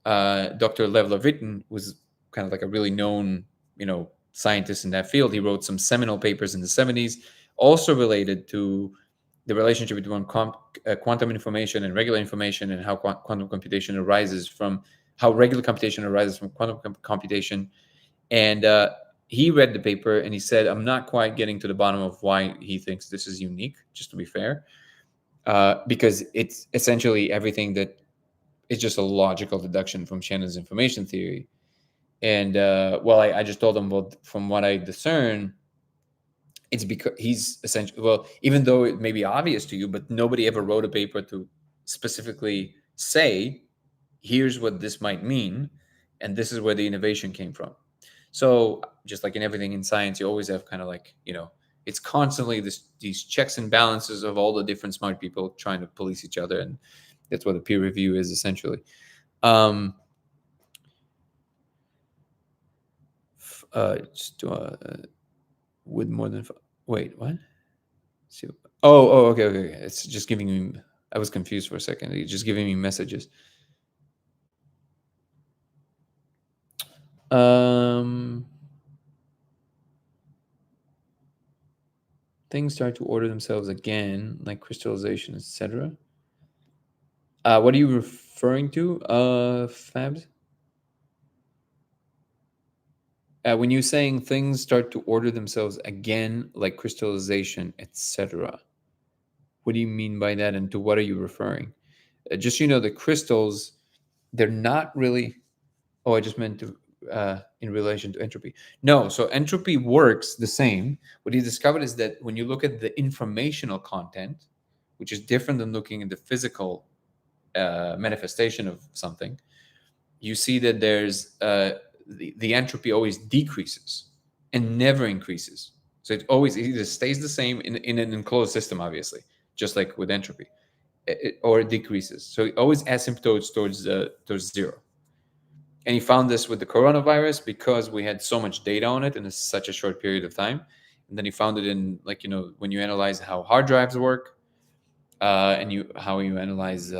S1: Dr. Lev Levitin, was kind of like a really known, scientist in that field. He wrote some seminal papers in the 70s, also related to the relationship between quantum information and regular information, and how quantum computation arises from how regular computation arises from quantum computation. And he read the paper and he said, I'm not quite getting to the bottom of why he thinks this is unique, just to be fair, because it's essentially everything that is just a logical deduction from Shannon's information theory. And I just told him, well, from what I discern, it's because he's essentially, well, even though it may be obvious to you, but nobody ever wrote a paper to specifically say, here's what this might mean, and this is where the innovation came from. So just like in everything in science, you always have kind of like, it's constantly these checks and balances of all the different smart people trying to police each other. And that's what a peer review is essentially. With more than wait, what? See, okay. It's just giving me. I was confused for a second. It's just giving me messages. Things start to order themselves again, like crystallization, etc. What are you referring to, Fabs? When you're saying things start to order themselves again, like crystallization, etc., what do you mean by that, and to what are you referring? Just the crystals, they're not really. Oh, I just meant to in relation to entropy. No, so entropy works the same. What he discovered is that when you look at the informational content, which is different than looking at the physical manifestation of something, you see that there's the entropy always decreases and never increases. So it either stays the same in an enclosed system, obviously, just like with entropy, or it decreases. So it always asymptotes towards zero. And he found this with the coronavirus because we had so much data on it in such a short period of time. And then he found it in, like, when you analyze how hard drives work, and how you analyze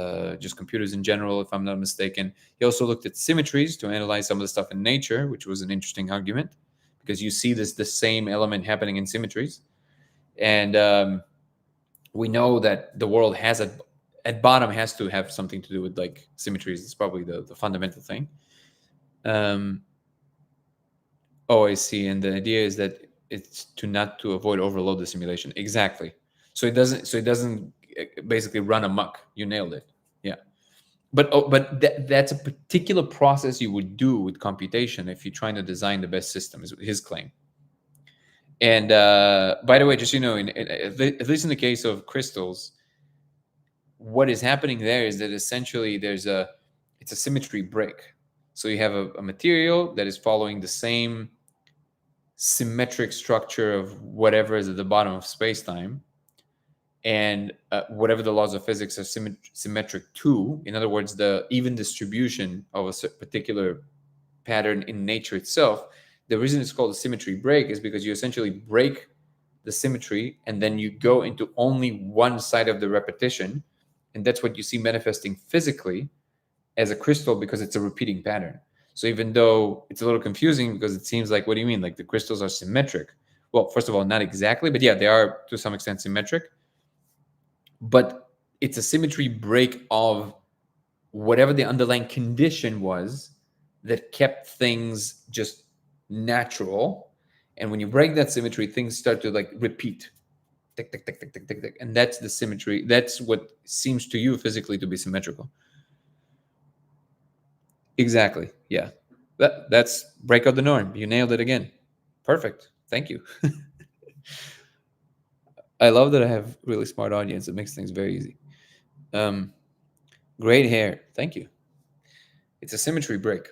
S1: just computers in general, if I'm not mistaken. He also looked at symmetries to analyze some of the stuff in nature, which was an interesting argument, because you see the same element happening in symmetries. And we know that the world has at bottom has to have something to do with like symmetries. It's probably the fundamental thing. I see. And the idea is that it's to avoid overload the simulation. Exactly. So it doesn't basically run amok. You nailed it. Yeah. But that's a particular process you would do with computation if you're trying to design the best system, is his claim. And by the way, just at least in the case of crystals, what is happening there is that essentially it's a symmetry break. So you have a material that is following the same symmetric structure of whatever is at the bottom of space-time, and whatever the laws of physics are symmetric to. In other words, the even distribution of a particular pattern in nature itself. The reason it's called a symmetry break is because you essentially break the symmetry and then you go into only one side of the repetition. And that's what you see manifesting physically as a crystal, because it's a repeating pattern. So even though it's a little confusing because it seems like, what do you mean? Like the crystals are symmetric? Well, first of all, not exactly, but yeah, they are to some extent symmetric. But it's a symmetry break of whatever the underlying condition was that kept things just natural. And when you break that symmetry, things start to like repeat. tick, tick, tick, tick, tick, tick, tick. And that's the symmetry. That's what seems to you physically to be symmetrical. Exactly. Yeah. That's break out the norm. You nailed it again. Perfect. Thank you. I love that I have really smart audience. It makes things very easy. Great hair. Thank you. It's a symmetry break.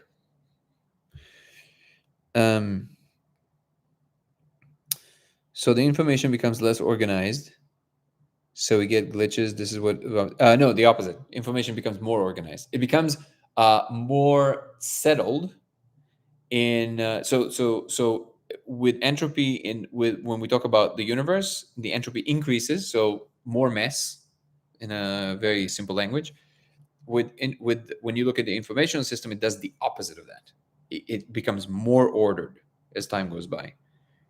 S1: So the information becomes less organized. So we get glitches. This is what, no, the opposite. Information becomes more organized. It becomes more settled in, so with entropy with when we talk about the universe, the entropy increases. So more mess in a very simple language. With when you look at the information system, it does the opposite of that. It becomes more ordered as time goes by.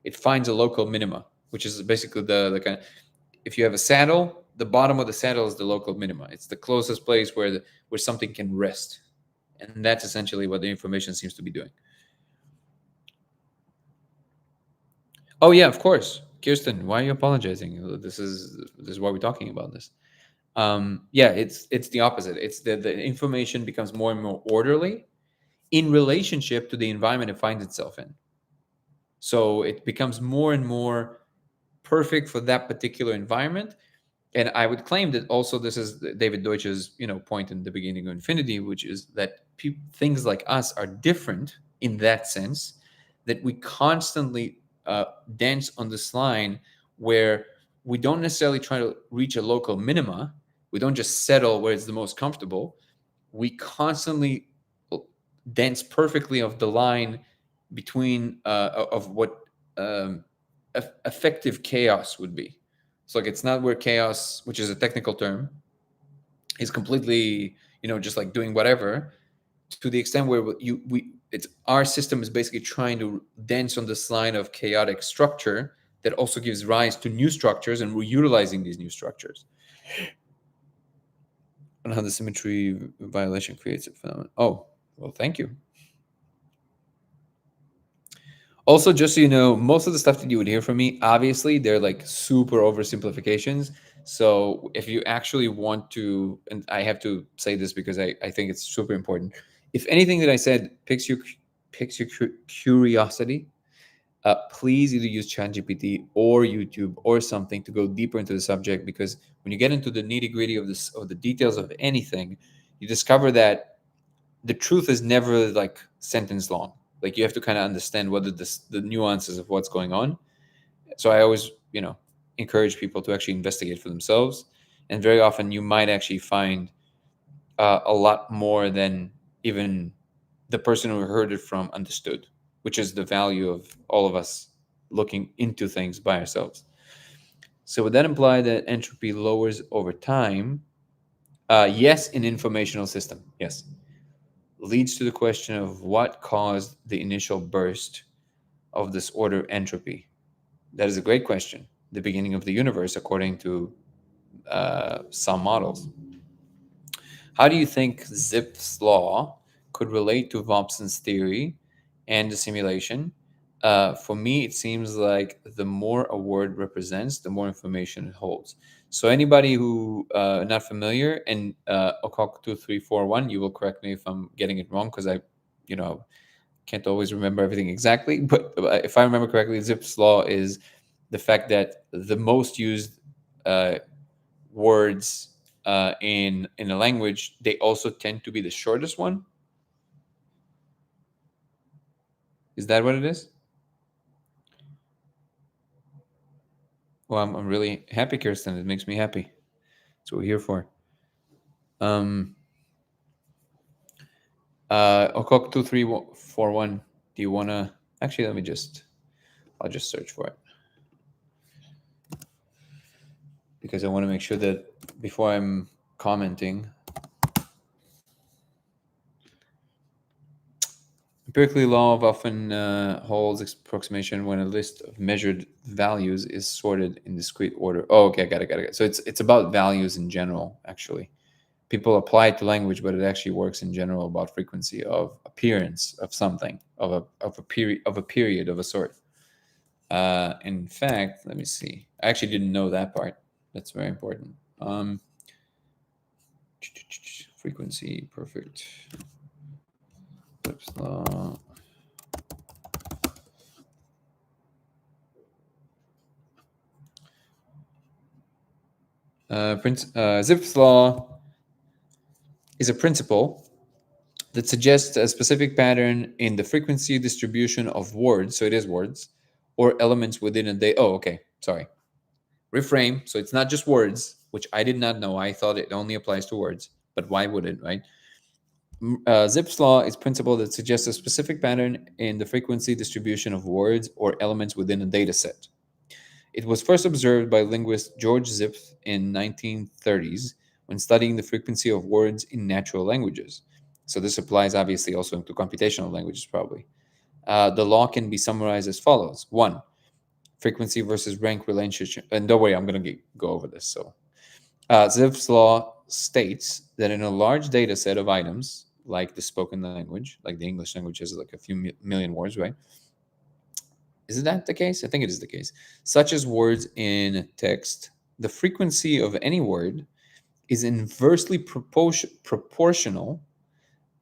S1: It finds a local minima, which is basically the kind of, if you have a saddle, the bottom of the saddle is the local minima. It's the closest place where something can rest, and that's essentially what the information seems to be doing. Oh yeah, of course, Kirsten. Why are you apologizing? This is why we're talking about this. Yeah, it's the opposite. It's the information becomes more and more orderly in relationship to the environment it finds itself in. So it becomes more and more perfect for that particular environment. And I would claim that also this is David Deutsch's point in the beginning of Infinity, which is that things like us are different in that sense, that we constantly dance on this line where we don't necessarily try to reach a local minima. We don't just settle where it's the most comfortable. We constantly dance perfectly of the line between of what effective chaos would be. So like it's not where chaos, which is a technical term, is completely just like doing whatever, to the extent where it's our system is basically trying to dance on this line of chaotic structure that also gives rise to new structures, and we're utilizing these new structures. And how the symmetry violation creates a phenomenon. Oh, well, thank you. Also, just so you know, most of the stuff that you would hear from me, obviously, they're like super oversimplifications. So if you actually want to, and I have to say this because I think it's super important. If anything that I said piques your curiosity, please either use ChatGPT or YouTube or something to go deeper into the subject, because when you get into the nitty gritty of this, of the details of anything, you discover that the truth is never like sentence long. Like you have to kind of understand what the nuances of what's going on. So I always, encourage people to actually investigate for themselves. And very often you might actually find a lot more than even the person who heard it from understood, which is the value of all of us looking into things by ourselves. So would that imply that entropy lowers over time? Yes, in informational system, yes. Leads to the question of what caused the initial burst of disorder entropy. That is a great question. The beginning of the universe, according to some models. How do you think Zipf's law could relate to Thompson's theory and the simulation? For me, it seems like the more a word represents, the more information it holds. So anybody who not familiar, and Okok 2341, you will correct me if I'm getting it wrong, because I, can't always remember everything exactly. But if I remember correctly, Zipf's law is the fact that the most used words in a language, they also tend to be the shortest one. Is that what it is? Well, I'm really happy, Kirsten. It makes me happy. That's what we're here for. Okok 2341. Do you wanna actually I'll just search for it, because I want to make sure that before I'm commenting. Empirically, law of often holds approximation when a list of measured values is sorted in discrete order. Oh, okay, got it. So it's about values in general, actually. People apply it to language, but it actually works in general about frequency of appearance of something, of a period of a sort. In fact, let me see. I actually didn't know that part. That's very important. Frequency, perfect. Zipf's law. Zipf's law is a principle that suggests a specific pattern in the frequency distribution of words. So it is words or elements within a day. Oh, okay. Sorry. Reframe. So it's not just words, which I did not know. I thought it only applies to words, but why would it, right? Zipf's law is principle that suggests a specific pattern in the frequency distribution of words or elements within a data set. It was first observed by linguist George Zipf in 1930s when studying the frequency of words in natural languages. So this applies obviously also to computational languages, probably. The law can be summarized as follows. 1, frequency versus rank relationship. And don't worry, I'm going to go over this. So Zipf's law states that in a large data set of items, like the spoken language, like the English language has like a few million words, right? Is that the case? I think it is the case. Such as words in text, the frequency of any word is inversely proportional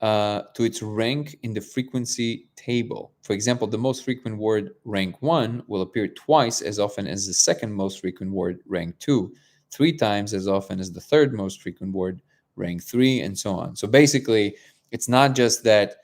S1: to its rank in the frequency table. For example, the most frequent word rank 1 will appear twice as often as the second most frequent word rank 2, 3 times as often as the third most frequent word rank 3, and so on. So basically, it's not just that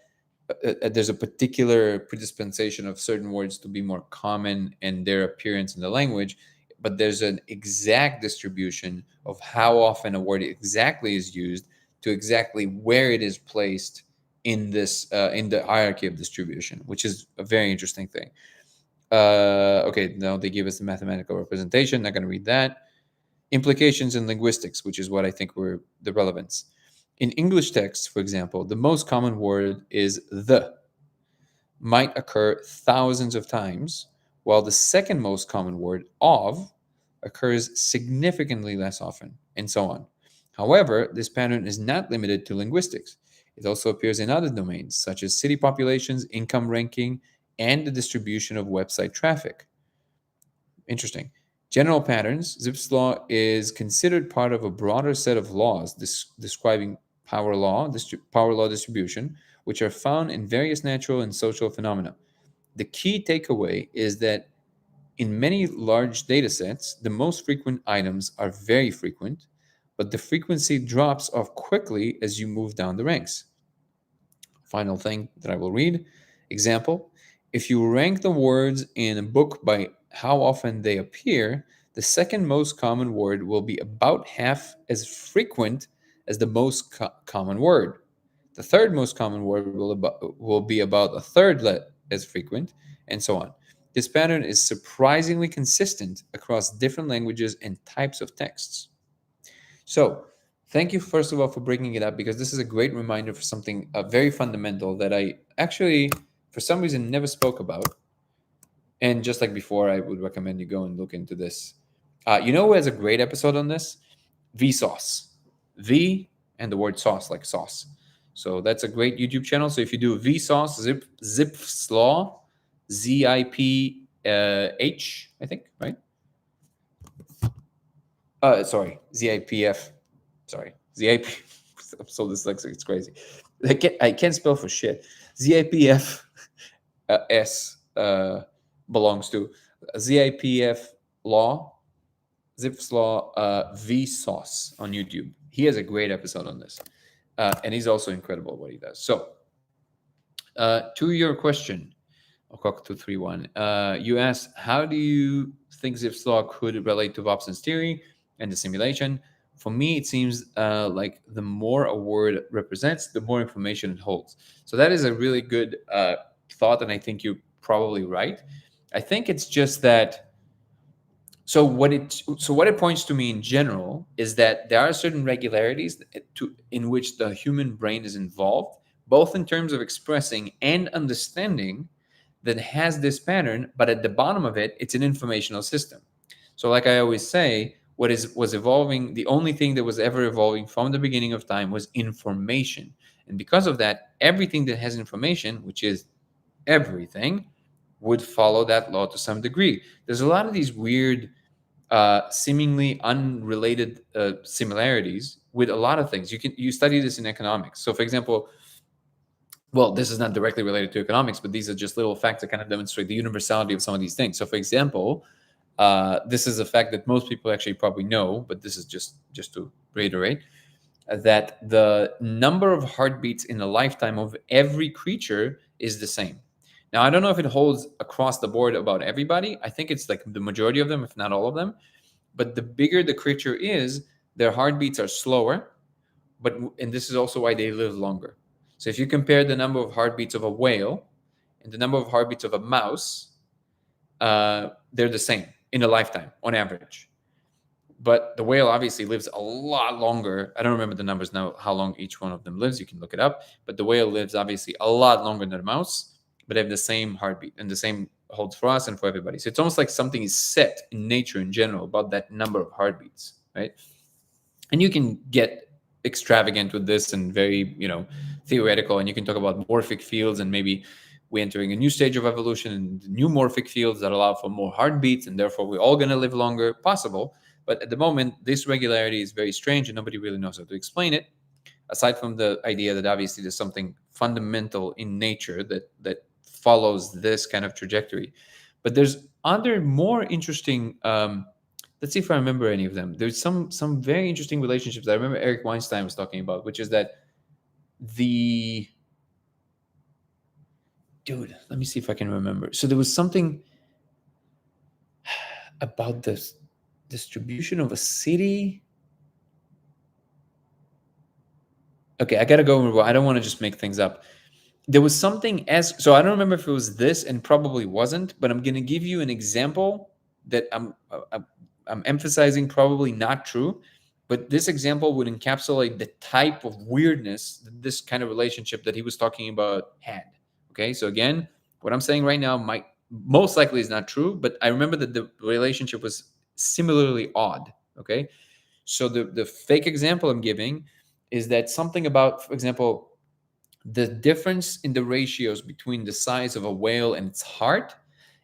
S1: there's a particular predispensation of certain words to be more common and their appearance in the language, but there's an exact distribution of how often a word exactly is used to exactly where it is placed in this in the hierarchy of distribution, which is a very interesting thing. Okay, now they give us the mathematical representation. Not going to read that. Implications in linguistics, which is what I think were the relevance. In English texts, for example, the most common word is the, might occur thousands of times, while the second most common word of occurs significantly less often, and so on. However, this pattern is not limited to linguistics. It also appears in other domains, such as city populations, income ranking, and the distribution of website traffic. Interesting. General patterns. Zipf's law is considered part of a broader set of laws describing power law distribution, which are found in various natural and social phenomena. The key takeaway is that in many large data sets, the most frequent items are very frequent, but the frequency drops off quickly as you move down the ranks. Final thing that I will read. Example, if you rank the words in a book by how often they appear, the second most common word will be about half as frequent as the most common word. The third most common word will be about a third as frequent, and so on. This pattern is surprisingly consistent across different languages and types of texts. So, thank you, first of all, for bringing it up, because this is a great reminder for something very fundamental that I actually, for some reason, never spoke about. And just like before, I would recommend you go and look into this. You know who has a great episode on this? Vsauce. V and the word sauce, like sauce. So that's a great YouTube channel. So if you do Vsauce, Zipf's law, ZIPH, I think, right? Sorry, ZIPF. Sorry, ZIP. I'm so dyslexic, it's crazy. I can't spell for shit. ZIPF S belongs to ZIPF law, Zipf's law, Vsauce on YouTube. He has a great episode on this, and he's also incredible what he does. So, to your question, Okok231, you asked, how do you think Zipf's law could relate to Vobson's theory and the simulation? For me, it seems like the more a word represents, the more information it holds. So that is a really good thought, and I think you're probably right. I think it's just that. So what it points to me in general is that there are certain regularities in which the human brain is involved, both in terms of expressing and understanding, that has this pattern, but at the bottom of it, it's an informational system. So like I always say, was evolving, the only thing that was ever evolving from the beginning of time was information. And because of that, everything that has information, which is everything, would follow that law to some degree. There's a lot of these weird, seemingly unrelated similarities with a lot of things. You study this in economics. So, for example, well, this is not directly related to economics, but these are just little facts that kind of demonstrate the universality of some of these things. So, for example, this is a fact that most people actually probably know, but this is just to reiterate that the number of heartbeats in a lifetime of every creature is the same. Now, I don't know if it holds across the board about everybody. I think it's like the majority of them, if not all of them. But the bigger the creature is, their heartbeats are slower. And this is also why they live longer. So if you compare the number of heartbeats of a whale and the number of heartbeats of a mouse, they're the same in a lifetime on average. But the whale obviously lives a lot longer. I don't remember the numbers now, how long each one of them lives. You can look it up. But the whale lives obviously a lot longer than a mouse, but they have the same heartbeat, and the same holds for us and for everybody. So it's almost like something is set in nature in general about that number of heartbeats, right? And you can get extravagant with this and very, theoretical, and you can talk about morphic fields, and maybe we're entering a new stage of evolution and new morphic fields that allow for more heartbeats, and therefore we're all going to live longer. Possible. But at the moment, this regularity is very strange and nobody really knows how to explain it, aside from the idea that obviously there's something fundamental in nature that follows this kind of trajectory. But there's other more interesting, let's see if I remember any of them. There's some very interesting relationships that I remember Eric Weinstein was talking about, which is that dude, let me see if I can remember. So there was something about this distribution of a city. Okay, I gotta go. I don't want to just make things up. There was something so I don't remember if it was this, and probably wasn't, but I'm gonna give you an example that I'm emphasizing probably not true, but this example would encapsulate the type of weirdness that this kind of relationship that he was talking about had. Okay, so again, what I'm saying right now might most likely is not true, but I remember that the relationship was similarly odd. Okay, so the fake example I'm giving is that something about, for example, the difference in the ratios between the size of a whale and its heart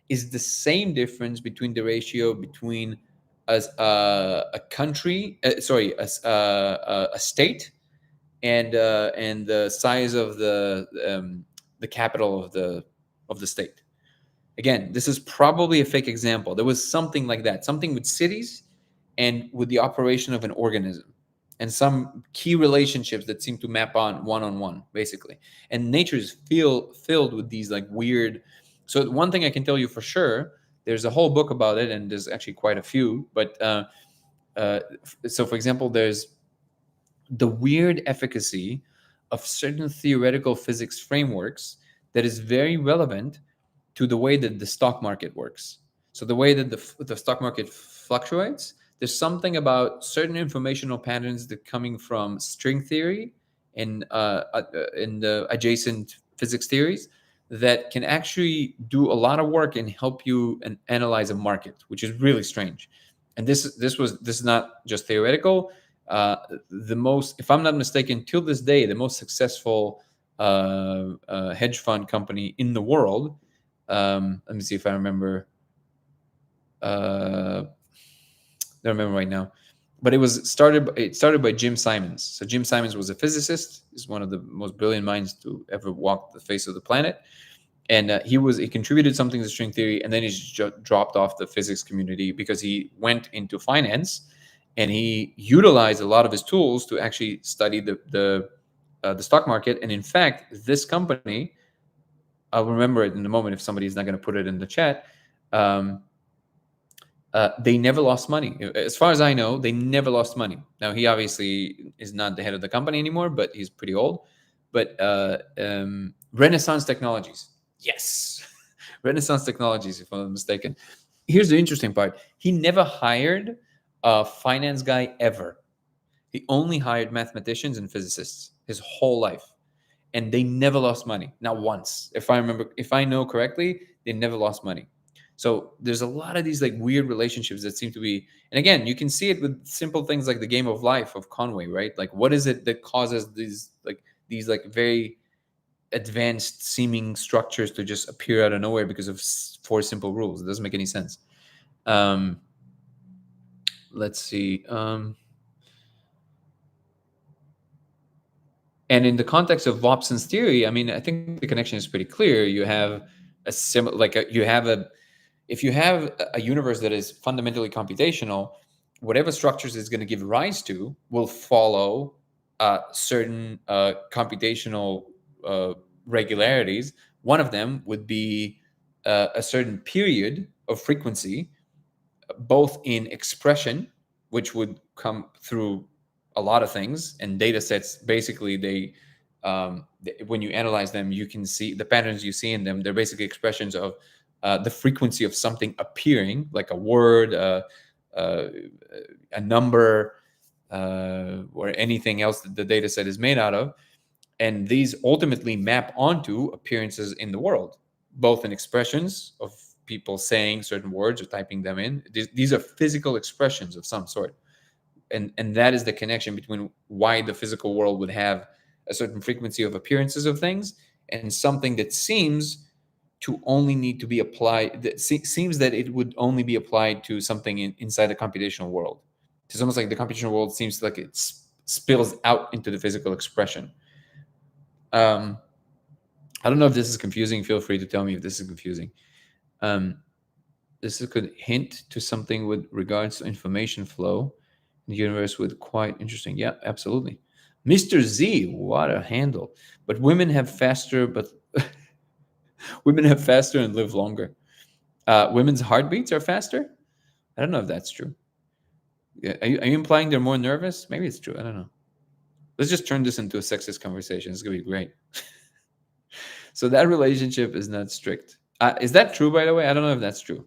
S1: is the same difference between the ratio between a country, a state, and the size of the capital of the state. Again, this is probably a fake example. There was something like that, something with cities and with the operation of an organism, and some key relationships that seem to map on one, basically. And nature is filled with these like weird. So one thing I can tell you for sure, there's a whole book about it, and there's actually quite a few. But so, for example, there's the weird efficacy of certain theoretical physics frameworks that is very relevant to the way that the stock market works. So the way that the stock market fluctuates, there's something about certain informational patterns that coming from string theory and in the adjacent physics theories that can actually do a lot of work and help you and analyze a market, which is really strange. And this is not just theoretical. The most, if I'm not mistaken, till this day, the most successful hedge fund company in the world. Let me see if I remember. Don't remember right now, but it started by Jim Simons. So Jim Simons was a physicist. He's one of the most brilliant minds to ever walk the face of the planet. And he contributed something to string theory, and then he dropped off the physics community because he went into finance, and he utilized a lot of his tools to actually study the stock market. And in fact, this company, I'll remember it in a moment if somebody's not going to put it in the chat. They never lost money. As far as I know, they never lost money. Now, he obviously is not the head of the company anymore, but he's pretty old. But Renaissance Technologies. Yes. Renaissance Technologies, if I'm not mistaken. Here's the interesting part. He never hired a finance guy ever. He only hired mathematicians and physicists his whole life. And they never lost money. Not once. If I know correctly, they never lost money. So there's a lot of these like weird relationships that seem to be, and again, you can see it with simple things like the Game of Life of Conway, right? Like what is it that causes these very advanced seeming structures to just appear out of nowhere because of four simple rules. It doesn't make any sense. Let's see. And in the context of Watson's theory, I mean, I think the connection is pretty clear. You have a similar, like you have a, if you have a universe that is fundamentally computational, whatever structures it's going to give rise to will follow certain computational regularities. One of them would be a certain period of frequency, both in expression, which would come through a lot of things, and data sets. Basically, when you analyze them, you can see the patterns you see in them. They're basically expressions of the frequency of something appearing, like a word, a number, or anything else that the data set is made out of. And these ultimately map onto appearances in the world, both in expressions of people saying certain words or typing them in. These are physical expressions of some sort. And that is the connection between why the physical world would have a certain frequency of appearances of things and something that seems to only need to be applied, that seems that it would only be applied to something inside the computational world. It's almost like the computational world seems like it spills out into the physical expression. I don't know if this is confusing. Feel free to tell me if this is confusing. This could hint to something with regards to information flow in the universe with quite interesting. Yeah, absolutely. Mr. Z, what a handle. But women have faster, women have faster and live longer. Women's heartbeats are faster? I don't know if that's true. Are you implying they're more nervous? Maybe it's true. I don't know. Let's just turn this into a sexist conversation. It's going to be great. So that relationship is not strict. Is that true, by the way? I don't know if that's true.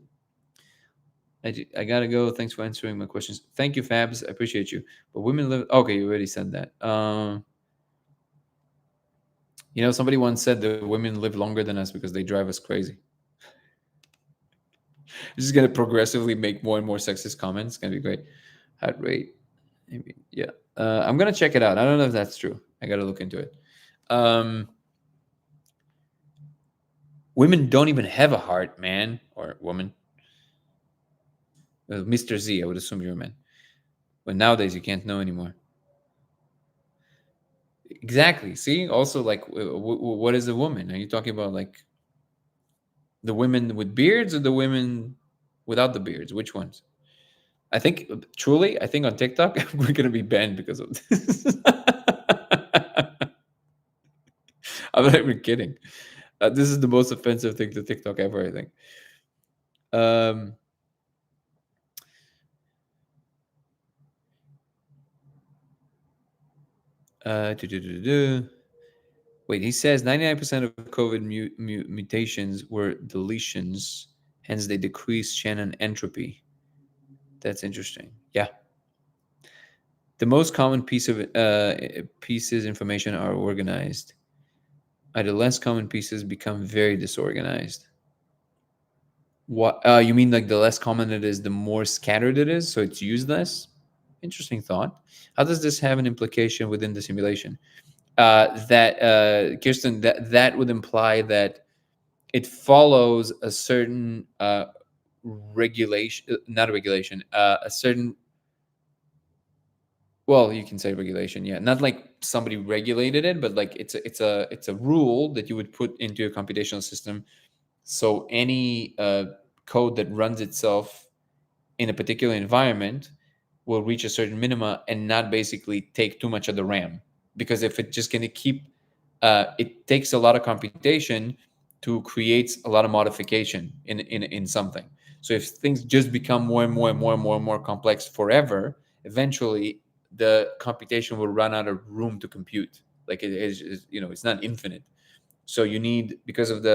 S1: I gotta go. Thanks for answering my questions. Thank you, Fabs. I appreciate you. But women live. Okay, you already said that. Somebody once said that women live longer than us because they drive us crazy. This is gonna progressively make more and more sexist comments. It's gonna be great. Heart rate. Maybe, yeah. I'm gonna check it out. I don't know if that's true. I gotta look into it. Women don't even have a heart, man, or woman. Mr. Z, I would assume you're a man. But nowadays you can't know anymore. Exactly. See, also, like, what is a woman? Are you talking about like the women with beards or the women without the beards? Which ones? I think truly, I think on TikTok we're gonna be banned because of this. I'm not even kidding. This is the most offensive thing to TikTok ever, I think. Wait, he says 99% of COVID mutations were deletions, hence they decrease Shannon entropy. That's interesting. Yeah. The most common pieces information are organized. The less common pieces become very disorganized. What you mean? Like the less common it is, the more scattered it is, so it's used less. Interesting thought. How does this have an implication within the simulation? Kirsten, that would imply that it follows a certain regulation, not a regulation, a certain. Well, you can say regulation, yeah. Not like somebody regulated it, but like it's a rule that you would put into a computational system. So any code that runs itself in a particular environment will reach a certain minima and not basically take too much of the RAM. Because if it's just going to keep, it takes a lot of computation to create a lot of modification in something. So if things just become more and more and more and more and more complex forever, eventually the computation will run out of room to compute. Like it is, it's not infinite. So you need, because of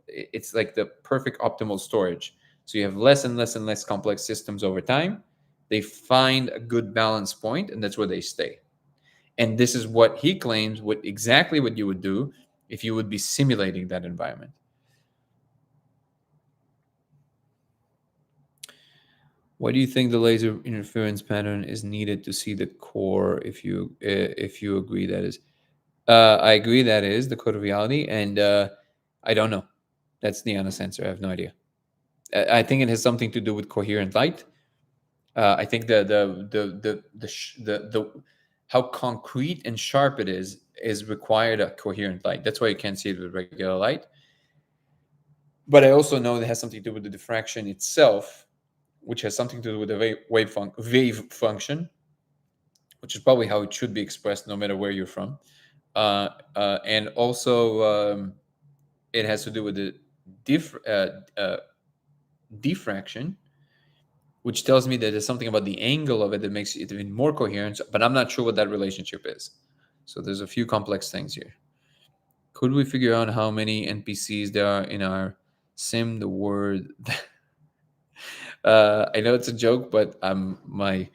S1: it's like the perfect optimal storage. So you have less and less and less complex systems over time. They find a good balance point, and that's where they stay. And this is what he claims exactly what you would do if you would be simulating that environment. Why do you think the laser interference pattern is needed to see the core? If you agree that is, I agree that is the code of reality, and I don't know. That's the honest answer. I have no idea. I think it has something to do with coherent light. I think the how concrete and sharp it is required a coherent light. That's why you can't see it with regular light. But I also know that has something to do with the diffraction itself, which has something to do with the wave function, which is probably how it should be expressed no matter where you're from. And also, it has to do with the diffraction, which tells me that there's something about the angle of it that makes it even more coherent, but I'm not sure what that relationship is. So there's a few complex things here. Could we figure out how many NPCs there are in our sim? The word I know it's a joke, but my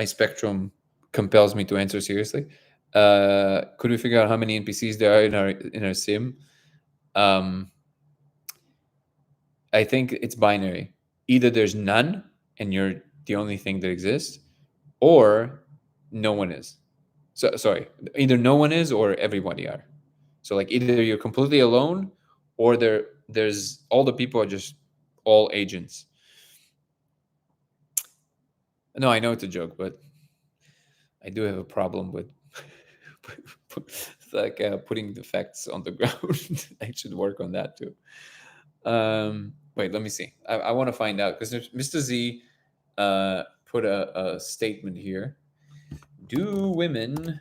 S1: spectrum compels me to answer seriously. Could we figure out how many NPCs there are in our sim? I think it's binary. Either there's none and you're the only thing that exists, or no one is. So sorry, either no one is or everybody are. So like either you're completely alone, or there's all the people are just all agents. No, I know it's a joke, but I do have a problem with like putting the facts on the ground. I should work on that too. Wait, let me see. I want to find out because Mr. Z put a statement here. Do women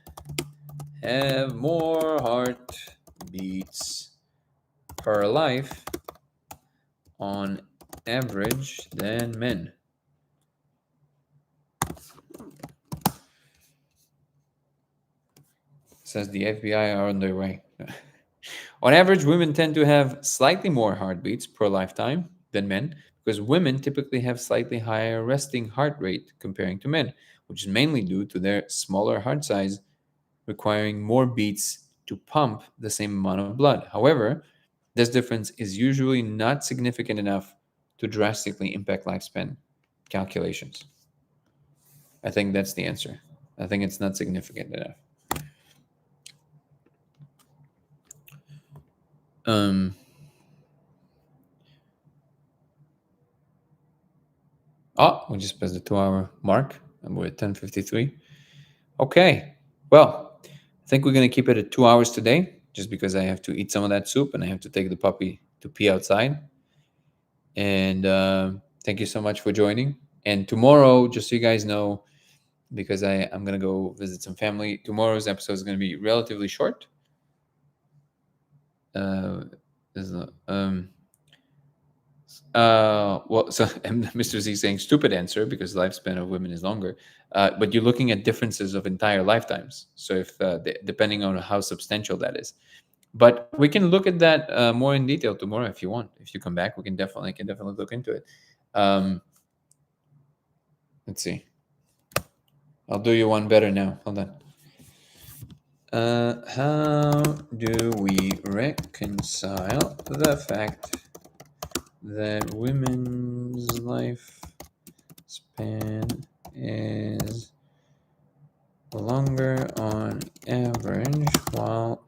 S1: have more heartbeats per life on average than men? Says the FBI are on their way. On average, women tend to have slightly more heartbeats per lifetime than men because women typically have slightly higher resting heart rate comparing to men, which is mainly due to their smaller heart size requiring more beats to pump the same amount of blood. However, this difference is usually not significant enough to drastically impact lifespan calculations. I think that's the answer. I think it's not significant enough. We just passed the 2-hour mark and we're at 10:53. Okay. Well, I think we're going to keep it at 2 hours today just because I have to eat some of that soup and I have to take the puppy to pee outside. And thank you so much for joining. And tomorrow, just so you guys know, because I'm going to go visit some family, tomorrow's episode is going to be relatively short. Well, so Mr. Z saying stupid answer because the lifespan of women is longer, but you're looking at differences of entire lifetimes. So if depending on how substantial that is, but we can look at that more in detail tomorrow if you want. If you come back, we can definitely look into it. Let's see. I'll do you one better now. Hold on. How do we reconcile the fact that women's lifespan is longer on average while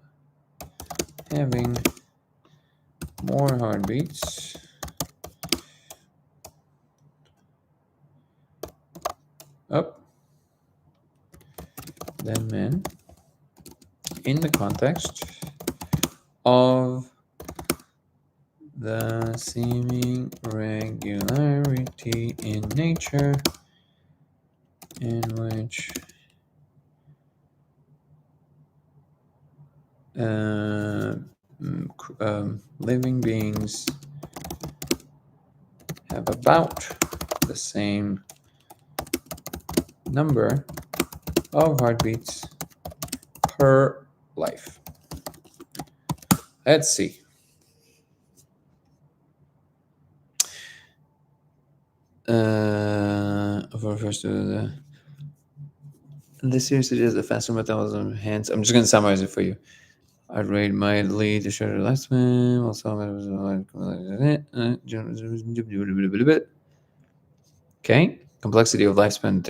S1: having more heartbeats than men in the context of the seeming regularity in nature in which living beings have about the same number of heartbeats per life. Let's see. Refers to the series suggests a faster metabolism. Hence, I'm just going to summarize it for you. Heart rate might lead to shorter lifespan. Okay. Complexity of lifespan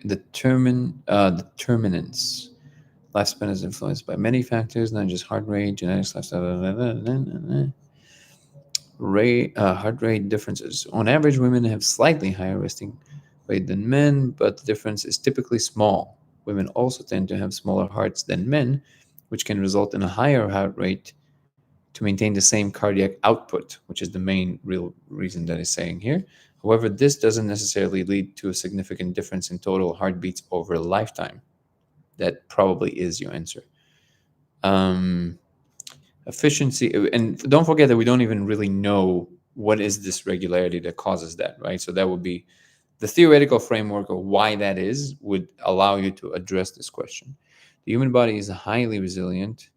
S1: determinants. Lifespan is influenced by many factors, not just heart rate, genetics, lifestyle, heart rate differences. On average, women have slightly higher resting rate than men, but the difference is typically small. Women also tend to have smaller hearts than men, which can result in a higher heart rate to maintain the same cardiac output, which is the main real reason that is saying here. However, this doesn't necessarily lead to a significant difference in total heartbeats over a lifetime. That probably is your answer. Efficiency, and don't forget that we don't even really know what is this regularity that causes that, right? So that would be the theoretical framework of why that is would allow you to address this question. The human body is highly resilient,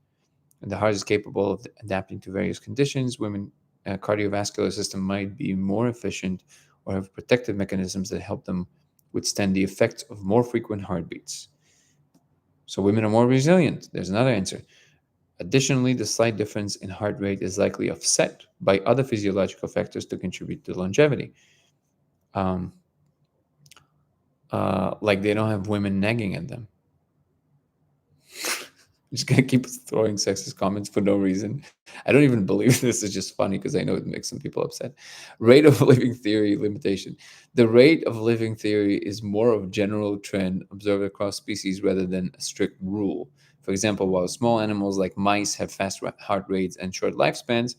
S1: and the heart is capable of adapting to various conditions. Women cardiovascular system might be more efficient or have protective mechanisms that help them withstand the effects of more frequent heartbeats. So women are more resilient. There's another answer. Additionally, the slight difference in heart rate is likely offset by other physiological factors to contribute to longevity. Um, like they don't have women nagging at them. I'm just gonna keep throwing sexist comments for no reason. I don't even believe this is just funny because I know it makes some people upset. Rate of living theory limitation. The rate of living theory is more of a general trend observed across species rather than a strict rule. For example, while small animals like mice have fast heart rates and short lifespans,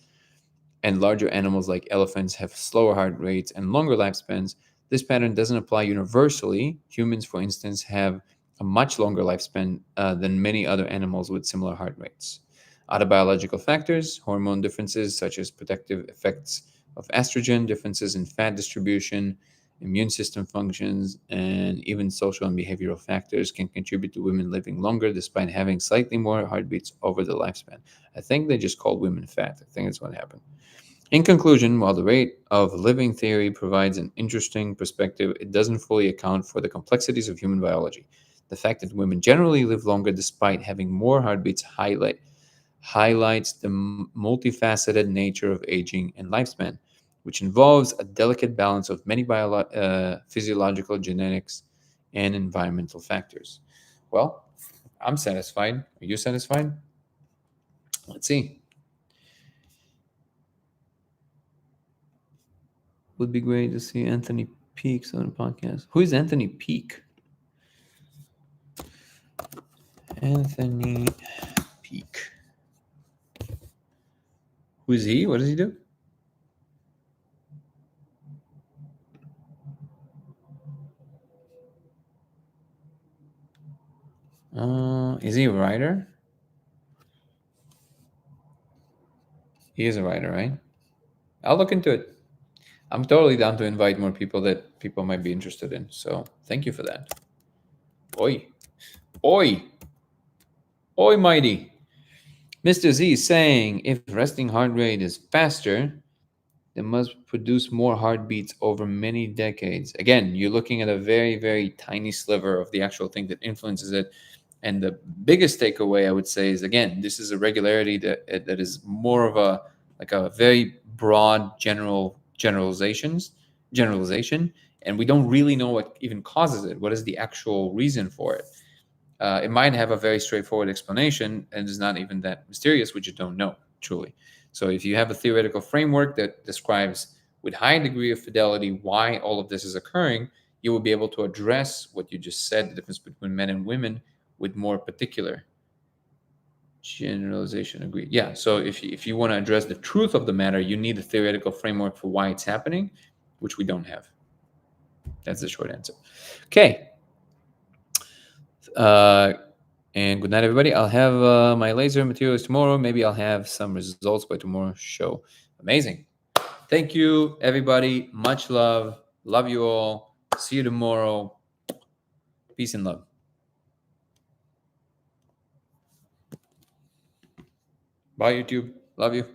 S1: and larger animals like elephants have slower heart rates and longer lifespans, this pattern doesn't apply universally. Humans, for instance, have a much longer lifespan than many other animals with similar heart rates. Other biological factors, hormone differences such as protective effects of estrogen, differences in fat distribution, immune system functions, and even social and behavioral factors can contribute to women living longer despite having slightly more heartbeats over the lifespan. I think they just called women fat. I think that's what happened. In conclusion, while the rate of living theory provides an interesting perspective, it doesn't fully account for the complexities of human biology. The fact that women generally live longer despite having more heartbeats highlights the multifaceted nature of aging and lifespan, which involves a delicate balance of many physiological, genetics, and environmental factors. Well, I'm satisfied. Are you satisfied? Let's see. Would be great to see Anthony Peaks on a podcast. Who is Anthony Peak? Anthony Peak. Who is he? What does he do? Is he a writer? He is a writer, right? I'll look into it. I'm totally down to invite more people that people might be interested in. So thank you for that. Oi. Oi. Oi, mighty. Mr. Z is saying if resting heart rate is faster, they must produce more heartbeats over many decades. Again, you're looking at a very, very tiny sliver of the actual thing that influences it. And the biggest takeaway I would say is again, this is a regularity that is more of a like a very broad generalization, and we don't really know what even causes it. What is the actual reason for it? It might have a very straightforward explanation, and it's not even that mysterious. We just don't know truly. So if you have a theoretical framework that describes with high degree of fidelity why all of this is occurring, you will be able to address what you just said, the difference between men and women, with more particular generalization. Agreed. Yeah. So if you want to address the truth of the matter, you need a theoretical framework for why it's happening, which we don't have. That's the short answer. Okay. And good night, everybody. I'll have my laser materials tomorrow. Maybe I'll have some results by tomorrow's show. Amazing. Thank you, everybody. Much love. Love you all. See you tomorrow. Peace and love. Bye, YouTube. Love you.